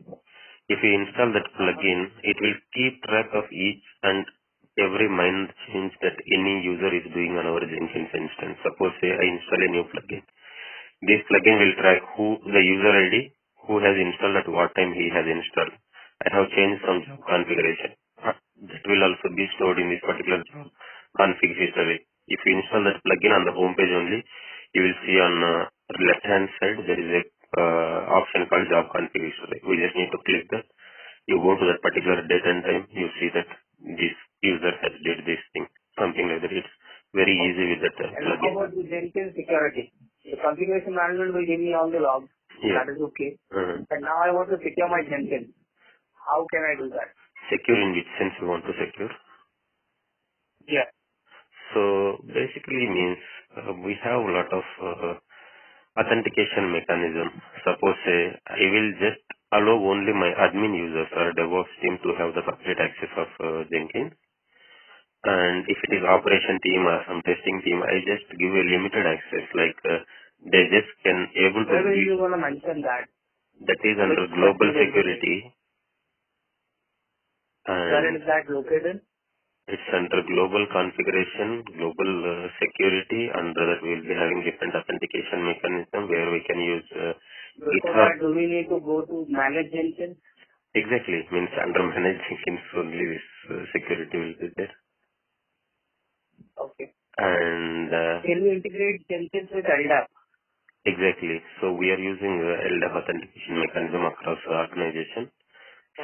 If you install that plugin, it will keep track of each and every minor change that any user is doing on our Jenkins instance. Suppose say I install a new plugin. This plugin will track who the user ID, who has installed at what time he has installed. I have changed some job configuration. That will also be stored in this particular job config history. If you install that plugin on the home page only, you will see on left-hand side there is a option called job configuration. We just need to click that. You go to that particular date and time, you see that this user has did this thing, something like that. It's very easy with that And how plugin. about the Jenkins security? The configuration management will give me all the logs. Yeah. That is okay. But now I want to secure my Jenkins. How can I do that? Secure in which sense you want to secure? Yeah. So basically means we have a lot of authentication mechanism. Suppose I will just allow only my admin users or DevOps team to have the complete access of Jenkins. And if it is operation team or some testing team, I just give a limited access, like they just can able to Where will view. you want to mention that? That is under Which global section will be? security, Where and is that located? it's under global configuration, global security. Under that, we will be having different authentication mechanism where we can use Before GitHub. that, do we need to go to manage Jenkins? Exactly, means under managed Jenkins only this security will be there. Okay. And Can we integrate Jenkins with LDAP? exactly, so we are using LDAP authentication mechanism across the organization.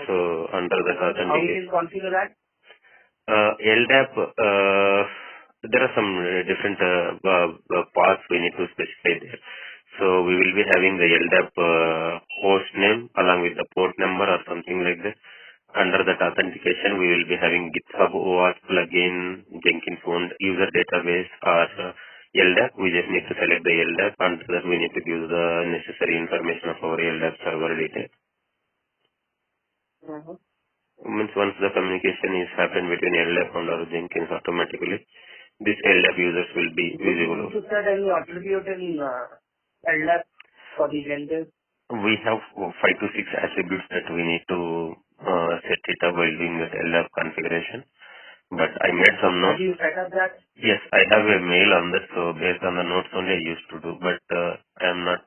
So Okay. under that How we authentication, can configure that? LDAP, there are some different paths we need to specify there. So we will be having the LDAP host name along with the port number or something like that. Under that authentication, we will be having GitHub OAuth plugin, Jenkins owned user database or LDAP. We just need to select the LDAP. Under that, we need to give the necessary information of our LDAP server details. Mm-hmm. Means once the communication is happened between LDAP and our Jenkins automatically, this LDAP users will be Do we visible. need to set any attribute in LDAP for the Jenkins? We have 5 to 6 attributes that we need to set it up while doing that LDAP configuration. But I made some Have notes. you set up that? Yes, I have a mail on that, so based on the notes only I used to do, but I am not,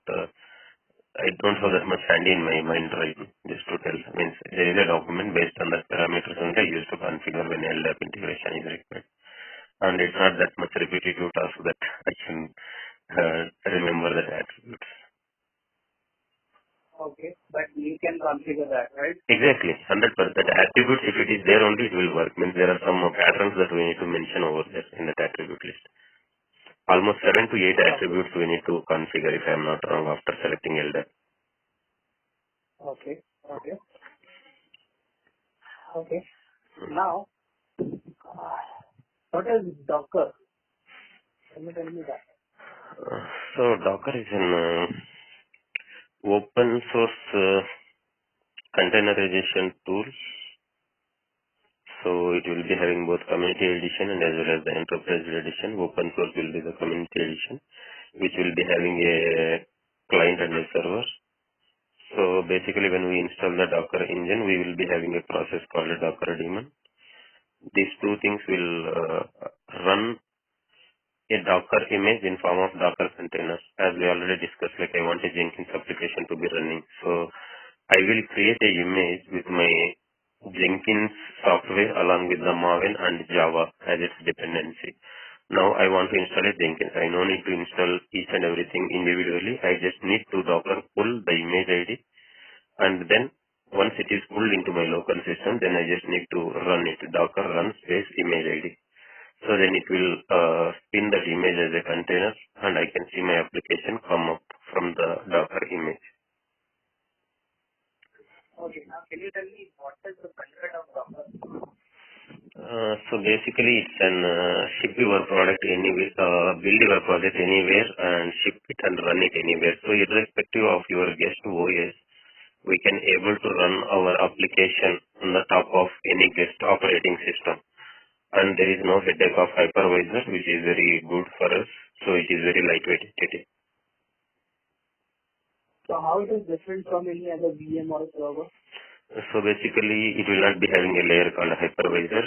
I don't have that much handy in my mind right now, just to tell. Means there is a document based on that parameters only I used to configure when LDAP integration is required. And it's not that much repetitive task that I can remember that attributes. Okay. But you can configure that, right? Exactly, 100%. That attribute, if it is there only, it will work. Means there are some patterns that we need to mention over there in that attribute list. Almost 7 to 8 Okay. attributes we need to configure, if I am not wrong, after selecting LDAP. Okay. Okay. Okay. Now, what is Docker? Can you tell me that? So Docker is an open source containerization tool. So it will be having both community edition and as well as the enterprise edition. Open source will be the community edition, which will be having a client and a server. So basically when we install the Docker engine, we will be having a process called a Docker daemon. These two things will run a Docker image in form of Docker containers. As we already discussed, like I want a Jenkins application to be running. So I will create a image with my Jenkins software along with the Maven and Java as its dependency. Now I want to install a Jenkins. I no need to install each and everything individually. I just need to Docker pull the image ID, and then once it is pulled into my local system, then I just need to run it. Docker run space image ID. So then it will spin that image as a container, and I can see my application come up from the Docker image. Okay. Now, can you tell me what is the benefit of Docker? So basically, it's an ship your product anywhere, build your project anywhere, and ship it and run it anywhere. So irrespective of your guest OS, we can able to run our application on the top of any guest operating system. And there is no headache of hypervisor, which is very good for us. So it is very lightweight entity. So how it is different from any other VM or server? So basically, it will not be having a layer called a hypervisor.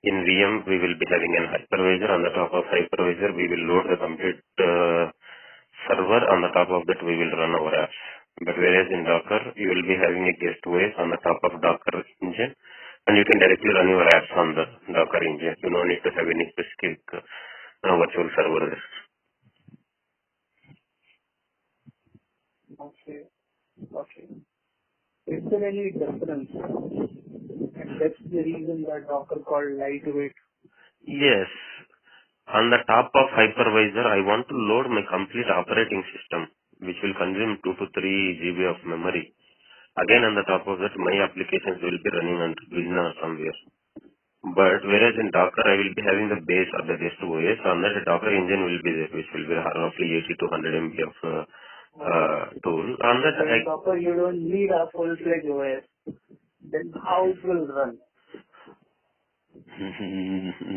In VM, we will be having an hypervisor. On the top of hypervisor, we will load the complete server. On the top of that, we will run our apps. But whereas in Docker, you will be having a guest OS on the top of Docker engine. And you can directly run your apps on the Docker engine. You don't need to have any specific virtual server there. Okay. Okay. Is there any difference? And that's the reason that Docker called lightweight. Yes. On the top of hypervisor, I want to load my complete operating system, which will consume 2 to 3 GB of memory. Again, on the top of that, my applications will be running on Win or somewhere. But whereas in Docker, I will be having the base of the REST OS. On that, a Docker engine will be there, which will be roughly 80 to 100 MB of tool. On that, In Docker, you don't need a full-fledged OS. Then how it will run?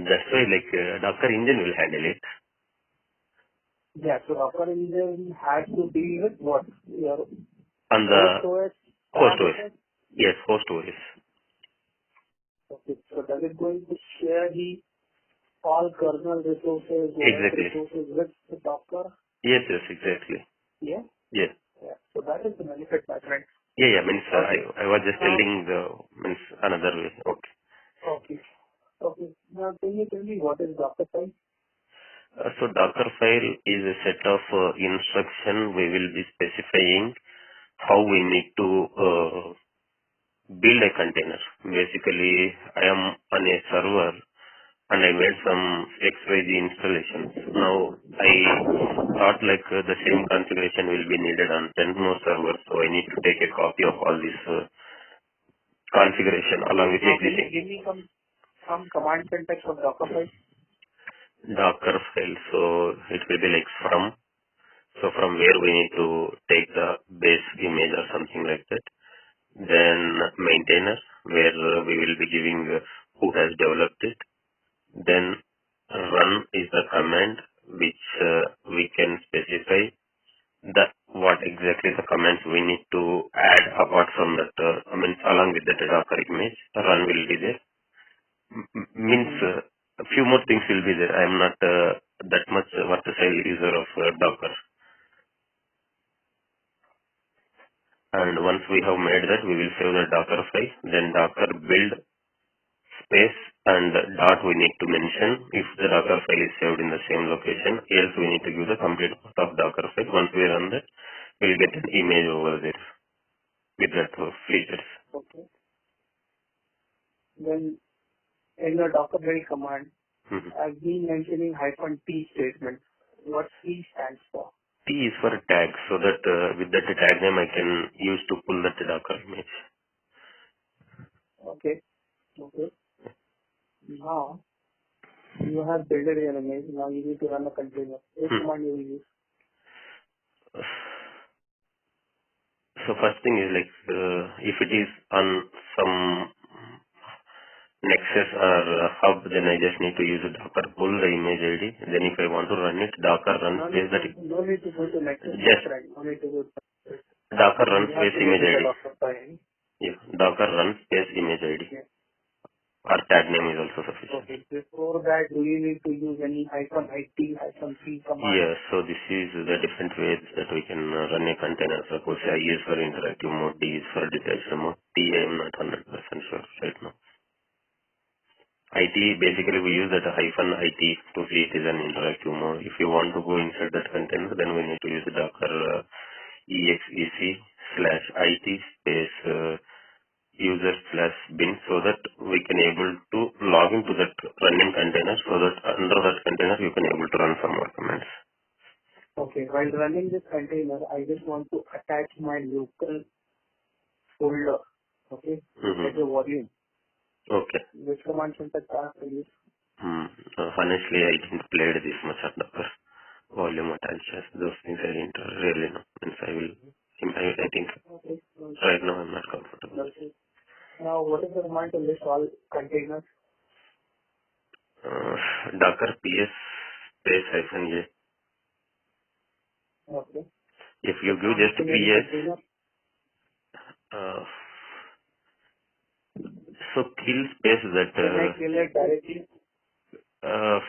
that's why Docker engine will handle it. Yeah, so Docker engine has to deal with what? Your On the host OS host OS. parameters? Yes, host OS. Okay, so does it going to share the all kernel resources, OS Exactly. resources with the Docker? Yes, exactly. Yeah? Yes. Yeah. So that is the benefit, my friend. Yeah, means Okay. I was just Now, telling means another way. Okay. okay. Okay. Now, can you tell me what is Docker file? So Docker file is a set of instruction we will be specifying how we need to build a container. Basically, I am on a server and I made some XYZ installations. Now, I thought the same configuration will be needed on 10 more servers, so I need to take a copy of all this configuration along with Now, can you existing give me some command syntax of Docker file? Docker file. So it will be like from. So from where we need to take the base image or something like that. Then maintainer, where we will be giving who has developed it. Then run is the command which we can specify the what exactly the commands we need to add apart from that, along with the Docker image. Run will be there. Means a few more things will be there. I am not that much versatile user of Docker. And once we have made that, we will save the Docker file. Then Docker build space and dot we need to mention if the Docker file is saved in the same location. Else we need to give the complete path of Docker file. Once we run that, we'll get an image over there with that features. Okay. Then in your Docker build command, Mhm. I've been mentioning -t statement. What T stands for? T is for tag, so that with that tag name I can use to pull that Docker image. Okay. Okay. Now, you have built your image. Now you need to run a container. Which Hmm. command you will use? So first thing is if it is on some Nexus or hub, then I just need to use a Docker pull the image ID. Then if I want to run it, Docker run space that No need to go to Nexus, my just friend. No need to go to Docker run You have space to go image to the ID. Docker file. Yeah, Docker run space image ID. Yeah. Or tag name is also sufficient. Okay. Before that, do you need to use any -it, -c command? Yeah, so this is the different ways that we can run a container. Suppose I is for interactive mode, D is for detached mode. T I am not 100% sure right now. IT, basically we use that hyphen IT to see it is an interactive mode. If you want to go inside that container, then we need to use Docker exec/IT space user slash bin so that we can able to log into that running container so that under that container you can able to run some more commands. Okay. While running this container, I just want to attach my local folder. Okay. Mm-hmm. As a volume. Okay. Which command syntax are to use? Honestly, I didn't play this much at Docker. Volume attaches, those things I didn't really know. Means I think Okay. right now I'm not comfortable. Okay. Now, what is the command to list all containers? Uh, Docker PS space hyphen A. Okay. If you So give now just looking any PS, container, uh, so kill space that can I kill it directly? uh,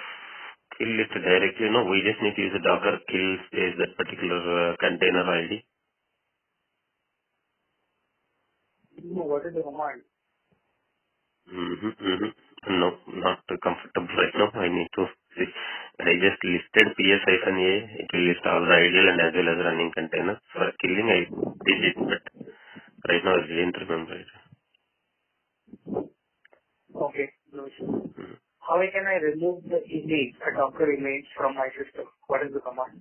kill it directly. No, we just need to use a Docker kill space that particular container ID. No, what is the command? Mm-hmm, mm-hmm. No, not comfortable right now. I need to see. I just listed PS-A. It will list all the ideal and as well as running containers. For killing, I did it, but right now I didn't remember it. Okay, no issue. How can I remove the image, a Docker image from my system? What is the command?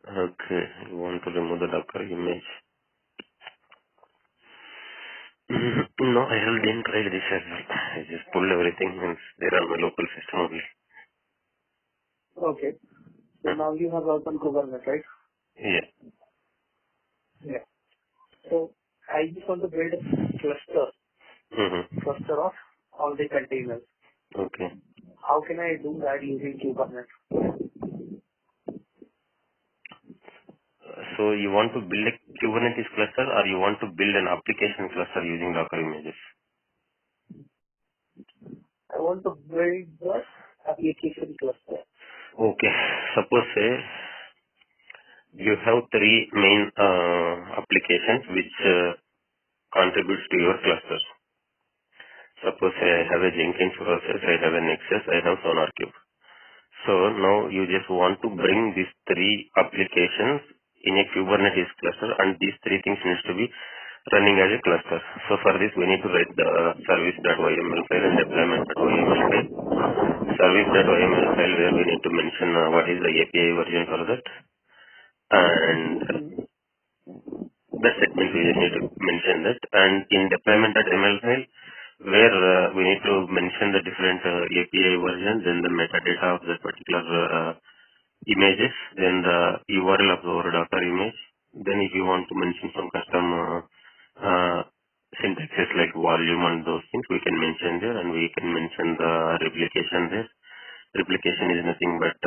Okay, you want to remove the Docker image. No, I didn't try this as well. I just pulled everything and they're on my local system only. Okay. So now you have opened Kubernetes, right? Yeah. Yeah. So I just want to build a Mm-hmm. cluster of all the containers. Okay. How can I do that using Kubernetes? So you want to build a Kubernetes cluster or you want to build an application cluster using Docker images? I want to build the application cluster. Okay. Suppose say you have three main applications which contributes to your cluster. Suppose say I have a Jenkins process, I have a Nexus, I have SonarQube. So now you just want to bring these three applications in a Kubernetes cluster and these three things needs to be running as a cluster. So for this we need to write the service.yml file and deployment.yml file. Service.yml file where we need to mention what is the API version for that, and that's it, means we just need to mention that. And in deployment.yml file where we need to mention the different API versions and the metadata of that particular images, then the URL of our Docker image. Then if you want to mention some custom uh, syntaxes like volume and those things, we can mention there, and we can mention the replication there. Replication is nothing but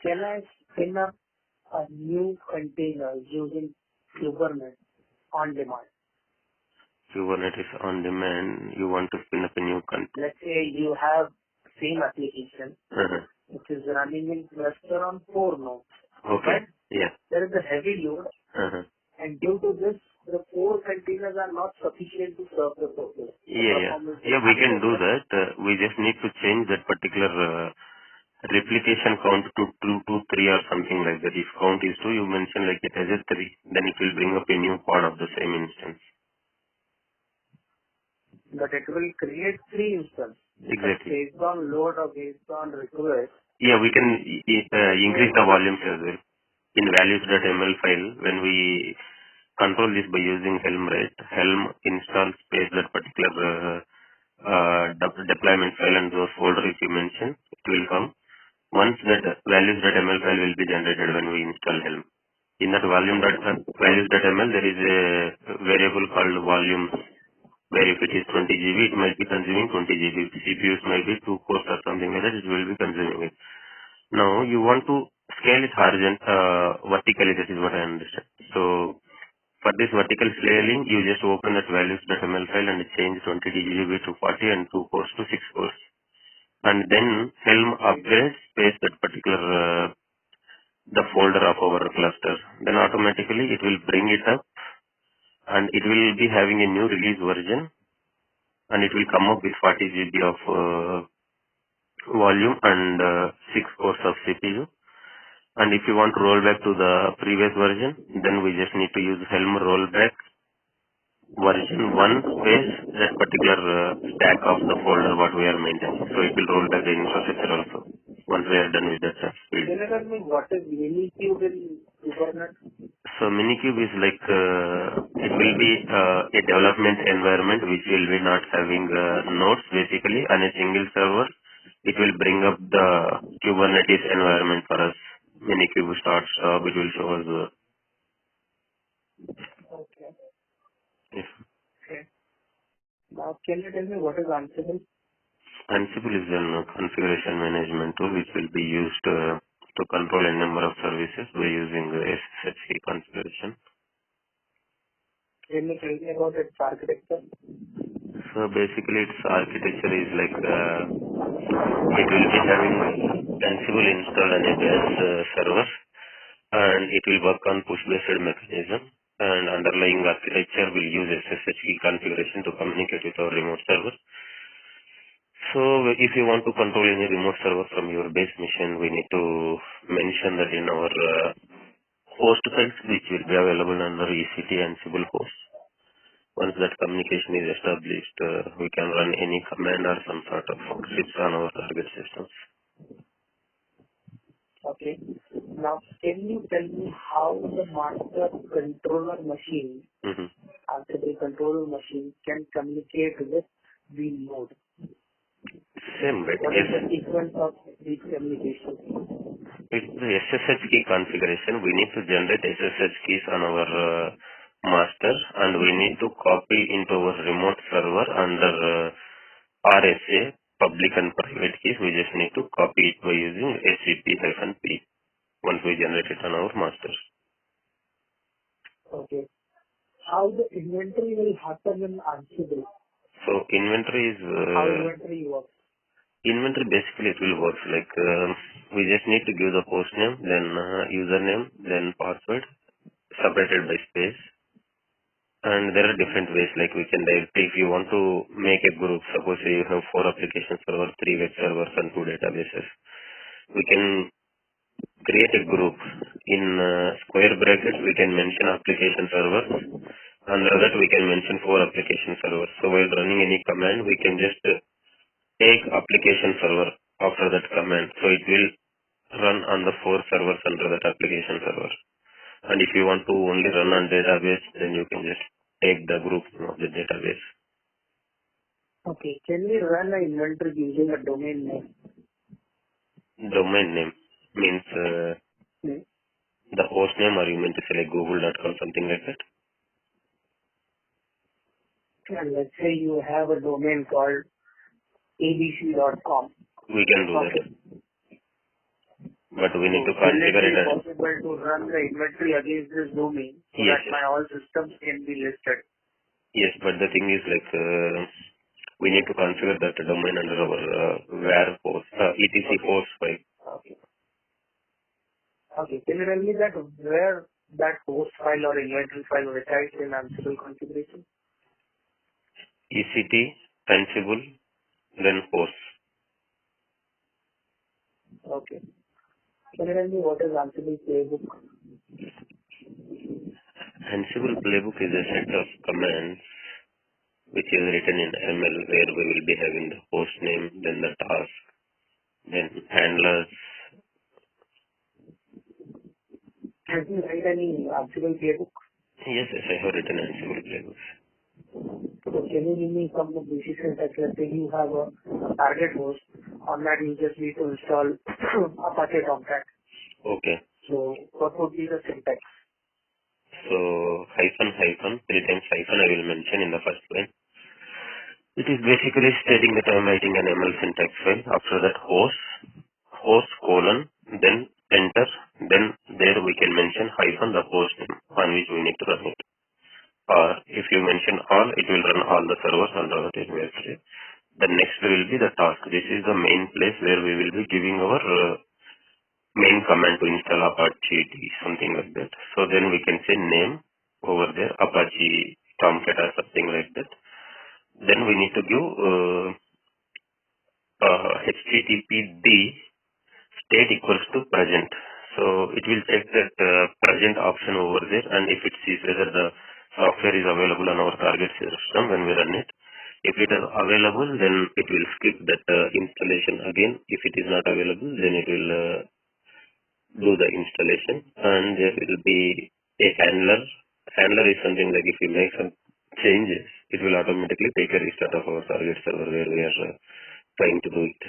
Can I spin up a new container using Kubernetes on demand? Kubernetes on demand. You want to spin up a new Let's say you have same application uh which is running in cluster on 4 nodes, Okay. but Yeah. there is a heavy load, and due to this, the 4 containers are not sufficient to serve the purpose. The Yeah, yeah. performance is Yeah, we can poor, do right? that. We just need to change that particular replication count to 2 to 3 or something like that. If count is 2, you mention like it as a 3, then it will bring up a new pod of the same instance. But it will create 3 instances. But Exactly. based on load or based on request, Yeah, we can increase the so volumes as well. In values.ml file, when we control this by using Helm, right? Helm install space that particular deployment file and those folder if you mention, it will come. Once that values.ml file will be generated when we install Helm. In that values.ml, there is a variable called volumes, where if it is 20 GB, it might be consuming 20 GB. CPUs might be 2 cores or something like that, it will be consuming it. Now, you want to scale it vertically, that is what I understand. So, for this vertical scaling, you just open that values.ml file and change 20 GB to 40 and 2 cores to 6 cores. And then Helm upgrades, paste that particular the folder of our cluster. Then automatically it will bring it up and it will be having a new release version and it will come up with 40 GB of volume and 6 cores of CPU. And if you want to roll back to the previous version, then we just need to use Helm rollback version 1 space that particular stack of the folder what we are maintaining. So it will roll back the infrastructure also once we are done with that speed. can you tell me what is Minikube in Kubernetes? So Minikube is like it will be a development environment which will be not having nodes basically on a single server. It will bring up the Kubernetes environment for us. Minikube starts, it will show us. Okay. Yes. Okay. Now, can you tell me what is Ansible? Ansible is a configuration management tool which will be used to control a number of services by using SSH configuration. Can you tell me about its architecture? So basically its architecture is like it will be having Ansible installed on a base server and it will work on push-based mechanism and underlying architecture will use SSH key configuration to communicate with our remote server. So if you want to control any remote server from your base machine, we need to mention that in our host files, which will be available under EC2 Ansible host. Once that communication is established, we can run any command or some sort of scripts on our target systems. Okay. Now, can you tell me how the master controller machine, Ansible controller machine, can communicate with the node? Same, but What is the sequence of the communication? with the SSH key configuration, we need to generate SSH keys on our master, and we need to copy into our remote server under RSA, public and private keys. We just need to copy it by using SCP-P once we generate it on our master. Okay. How the inventory will happen in Ansible? So inventory is How inventory works? inventory basically it will work like we just need to give the host name, then username, then password separated by space. And there are different ways, like we can directly, if you want to make a group, suppose you have 4 application servers, 3 web servers and 2 databases, we can create a group. In square brackets, we can mention application servers. Under that, we can mention 4 application servers. So while running any command, we can just take application server after that command. So it will run on the 4 servers under that application server. And if you want to only run on database, then you can just take the group of the database. Okay. Can we run an inventory using a domain name? Domain name means Hmm. the host name, or you mean to say like google.com, something like that? And let's say you have a domain called abc.com. We can do that. Okay. But we need to So will it configure it be as... possible to run the inventory against this domain so Yes, that my all systems can be listed? yes, but the thing is like we need to configure that domain under our where host, etc host file. Okay. Okay. Can you tell me that where that host file or inventory file resides in Ansible configuration? ECT, Ansible, then host. Okay. Can you tell me what is Ansible playbook? Ansible playbook is a set of commands which is written in ML, where we will be having the host name, then the task, then handlers. Have you write any Ansible playbook? Yes, yes, I have written Ansible playbooks. So can you give me some basic syntax? Let's say you have a target host. On that, you just need to install Apache Tomcat. Okay. So what would be the syntax? So hyphen, 3 times hyphen I will mention in the first line. It is basically stating that I am writing an ML syntax file. After that host colon, then enter, then there we can mention hyphen the host name on which we need to run it. Or if you mention all, it will run all the servers under that directory. The next will be the task. This is the main place where we will be giving our main command to install Apache, something like that. So then we can say name over there, Apache Tomcat or something like that. Then we need to give HTTPD state equals to present. So it will check that present option over there, and if it sees whether the software is available on our target system when we run it. If it is available, then it will skip that installation again. If it is not available, then it will do the installation, and there will be a handler. Handler is something like if we make some changes, it will automatically take a restart of our target server where we are trying to do it.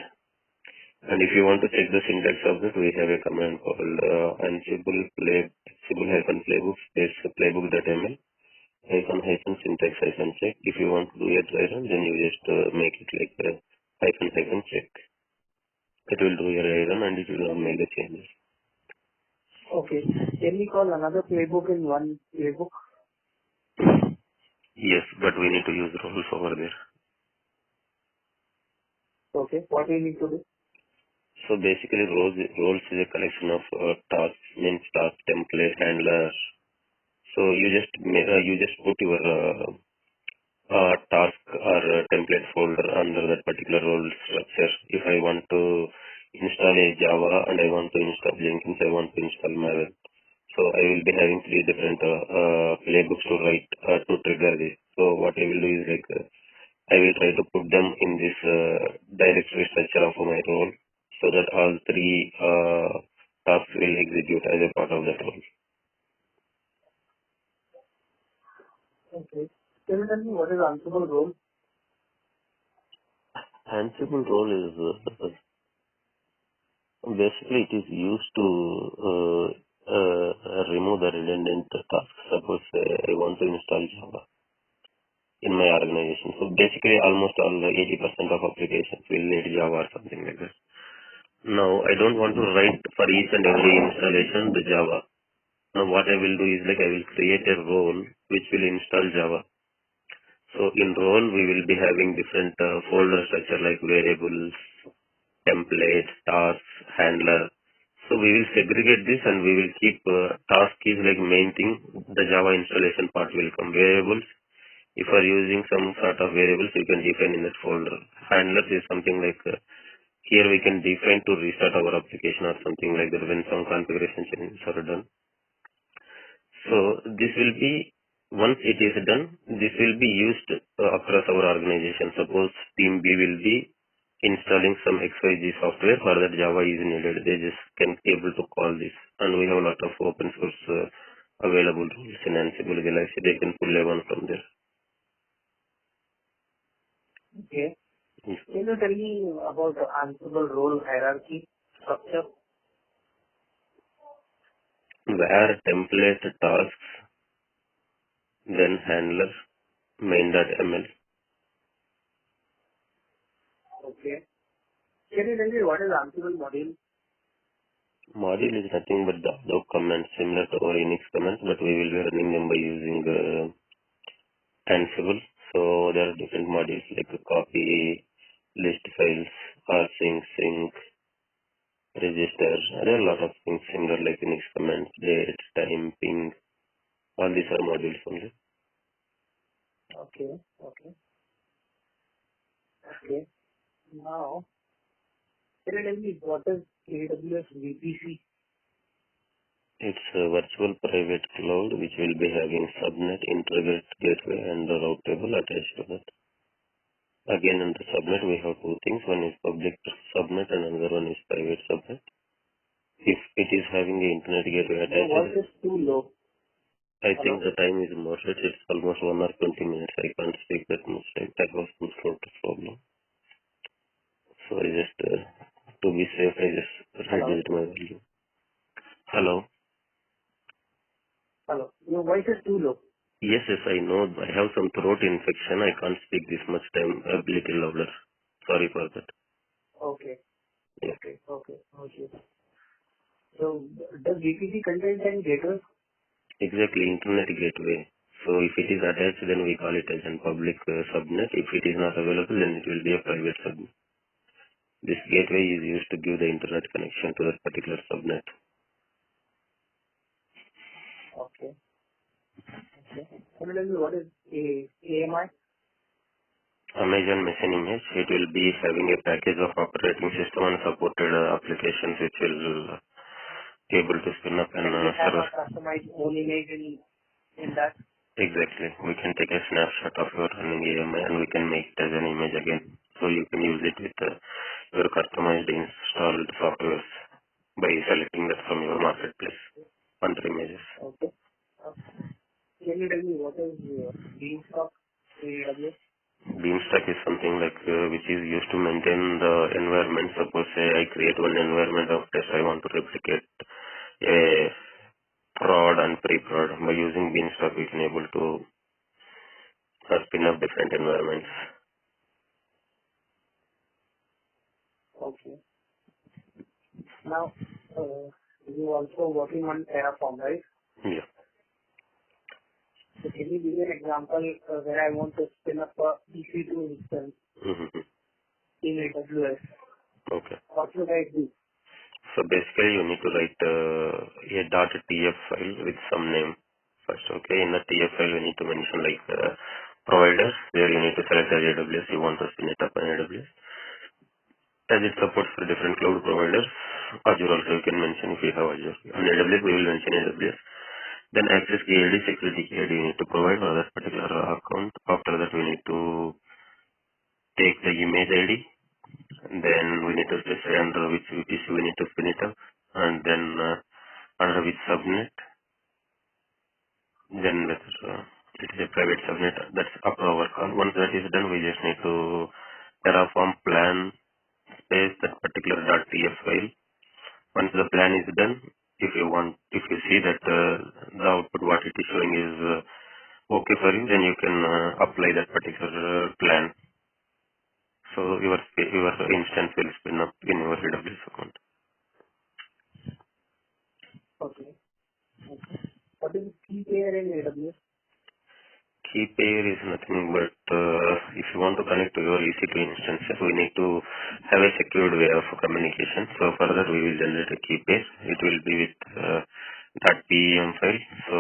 And if you want to check the syntax of it, we have a command called Ansible-playbook space playbook.ml hyphen syntax hyphen check. If you want to do a dry run, then you just make it like hyphen check. It will do a dry run and it will not make the changes. Okay. Can we call another playbook in one playbook? Yes, but we need to use roles over there. Okay. What do you need to do? So basically, roles is a collection of tasks, means task template, handler, So you just put your task or template folder under that particular role structure. If I want to install a Java and I want to install Jenkins, I want to install Maven. So I will be having three different playbooks to write to trigger this. So what I will do is like I will try to put them in this directory structure of my role so that all three tasks will execute as a part of that role. Okay. Can you tell me what is Ansible role? Ansible role is basically it is used to remove the redundant tasks. Suppose I want to install Java in my organization. So basically almost all 80% of applications will need Java or something like that. Now I don't want to write for each and every installation the Java. Now what I will do is like I will create a role which will install Java. So in role we will be having different folder structure like variables, templates, tasks, handler. So we will segregate this and we will keep task is like main thing. The Java installation part will come variables. If you are using some sort of variables, you can define in that folder. Handlers is something like here we can define to restart our application or something like that when some configuration changes are done. So this will be, once it is done, this will be used across our organization. Suppose team B will be installing some XYZ software for that Java is needed. They just can able to call this. And we have a lot of open source available rules in Ansible Galaxy. They can pull a one from there. Okay. Yes. Can you tell me about the Ansible role hierarchy structure? Where template tasks, then handler, main.ml. Okay. Can you tell me what is Ansible module? Module is nothing but the outlook commands similar to our Unix commands, but we will be running them by using Ansible. So there are different modules like copy, list files, rsync, sync, register. There are a lot of things similar like Unix commands, date, time, ping. All these are modules only. Okay. Okay. Okay. Now, can you tell me what is AWS VPC? It's a virtual private cloud which will be having subnet, integrate gateway, and the route table attached to that. Again, in the subnet, we have two things. One is public subnet and another one is private subnet. If it is having the internet gateway Your attached, voice is too low. I Hello? think the time is moderate. It's almost 1 or 20 minutes. I can't speak that much time. That was some sort of problem. So I just, to be safe, I just Hello? reduced my volume. Hello? Hello. Your voice is too low. Yes, yes, I know. I have some throat infection. I can't speak this much time. A little louder. Sorry for that. Okay. Yeah. Okay. Okay. Okay. So does VPC contain any gateways? Exactly, internet gateway. So if it is attached, then we call it as a public subnet. If it is not available, then it will be a private subnet. This gateway is used to give the internet connection to that particular subnet. Okay. Okay. Can you tell me what is AMI? Amazon Machine Image, it will be having a package of operating system and supported applications which will able to spin up an Can we have server. a customized own image in that? Exactly. We can take a snapshot of your running AMI and we can make it as an image again. So you can use it with your customized installed software by selecting that from your marketplace under images. Okay. Can you tell me what is Beanstalk in AWS? Beanstalk is something like which is used to maintain the environment. Suppose say I create one environment of test, I want to replicate a prod and pre-prod. By using Beanstalk, we can able to spin up different environments. Okay. Now, you also working on Terraform, right? Yeah. So can you give me an example where I want to spin up a EC2 instance Mm-hmm. in AWS? Okay. What should I do? So basically, you need to write a .tf file with some name. first. Okay, in the TF file, we need to mention like provider, where you need to select as AWS. You want to spin it up on AWS. As it supports for different cloud providers, Azure also you can mention if you have Azure. On AWS, we will mention AWS. Then access key ID, security key ID you need to provide for that particular account. After that, we need to take the image ID. And then we need to specify under which VPC we need to spin it up. And then under which subnet. Then it is a private subnet. That's up to our call. Once that is done, we just need to Terraform plan space that particular .ts file. Once the plan is done, if you see that the output what it is showing is okay for you, then you can apply that particular plan. So your instance will spin up in your AWS account. Okay. What is key pair in AWS? Key pair is nothing but if you want to connect to your EC2 instances, we need to have a secured way of communication. So for that, we will generate a key pair. It will be with .pem file. So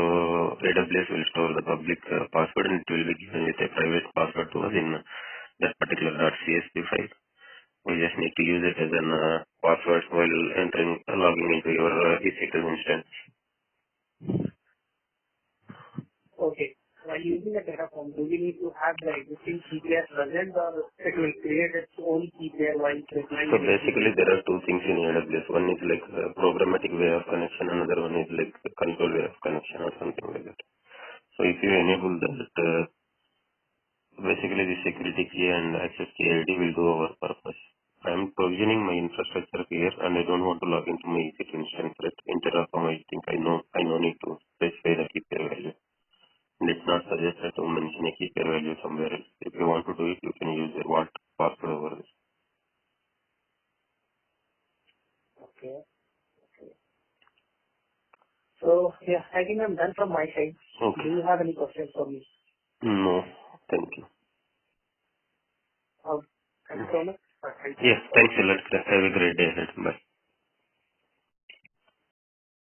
AWS will store the public password, and it will be given with a private password to us in that particular .csv file. We just need to use it as an password while logging into your EC2 instance. Okay. While using the Terraform, do we need to have the existing key pair present, or it will create its own key pair while replying? So basically, there are two things in AWS. One is like a programmatic way of connection, another one is like the control way of connection or something like that. So if you enable that, basically the security key and access key ID will do our purpose. I am provisioning my infrastructure here, and I don't want to log into my EC2 instance. Right? In Terraform, I think I no need to specify the key pair value. And it's not suggested to mention a key pair value somewhere else. If you want to do it, you can use your vault password over this. Okay. So, yeah, I think I'm done from my side. Okay. Do you have any questions for me? No, thank you. Thank you so much. Thank you. Yes, thanks a lot. Have a great day ahead. Bye.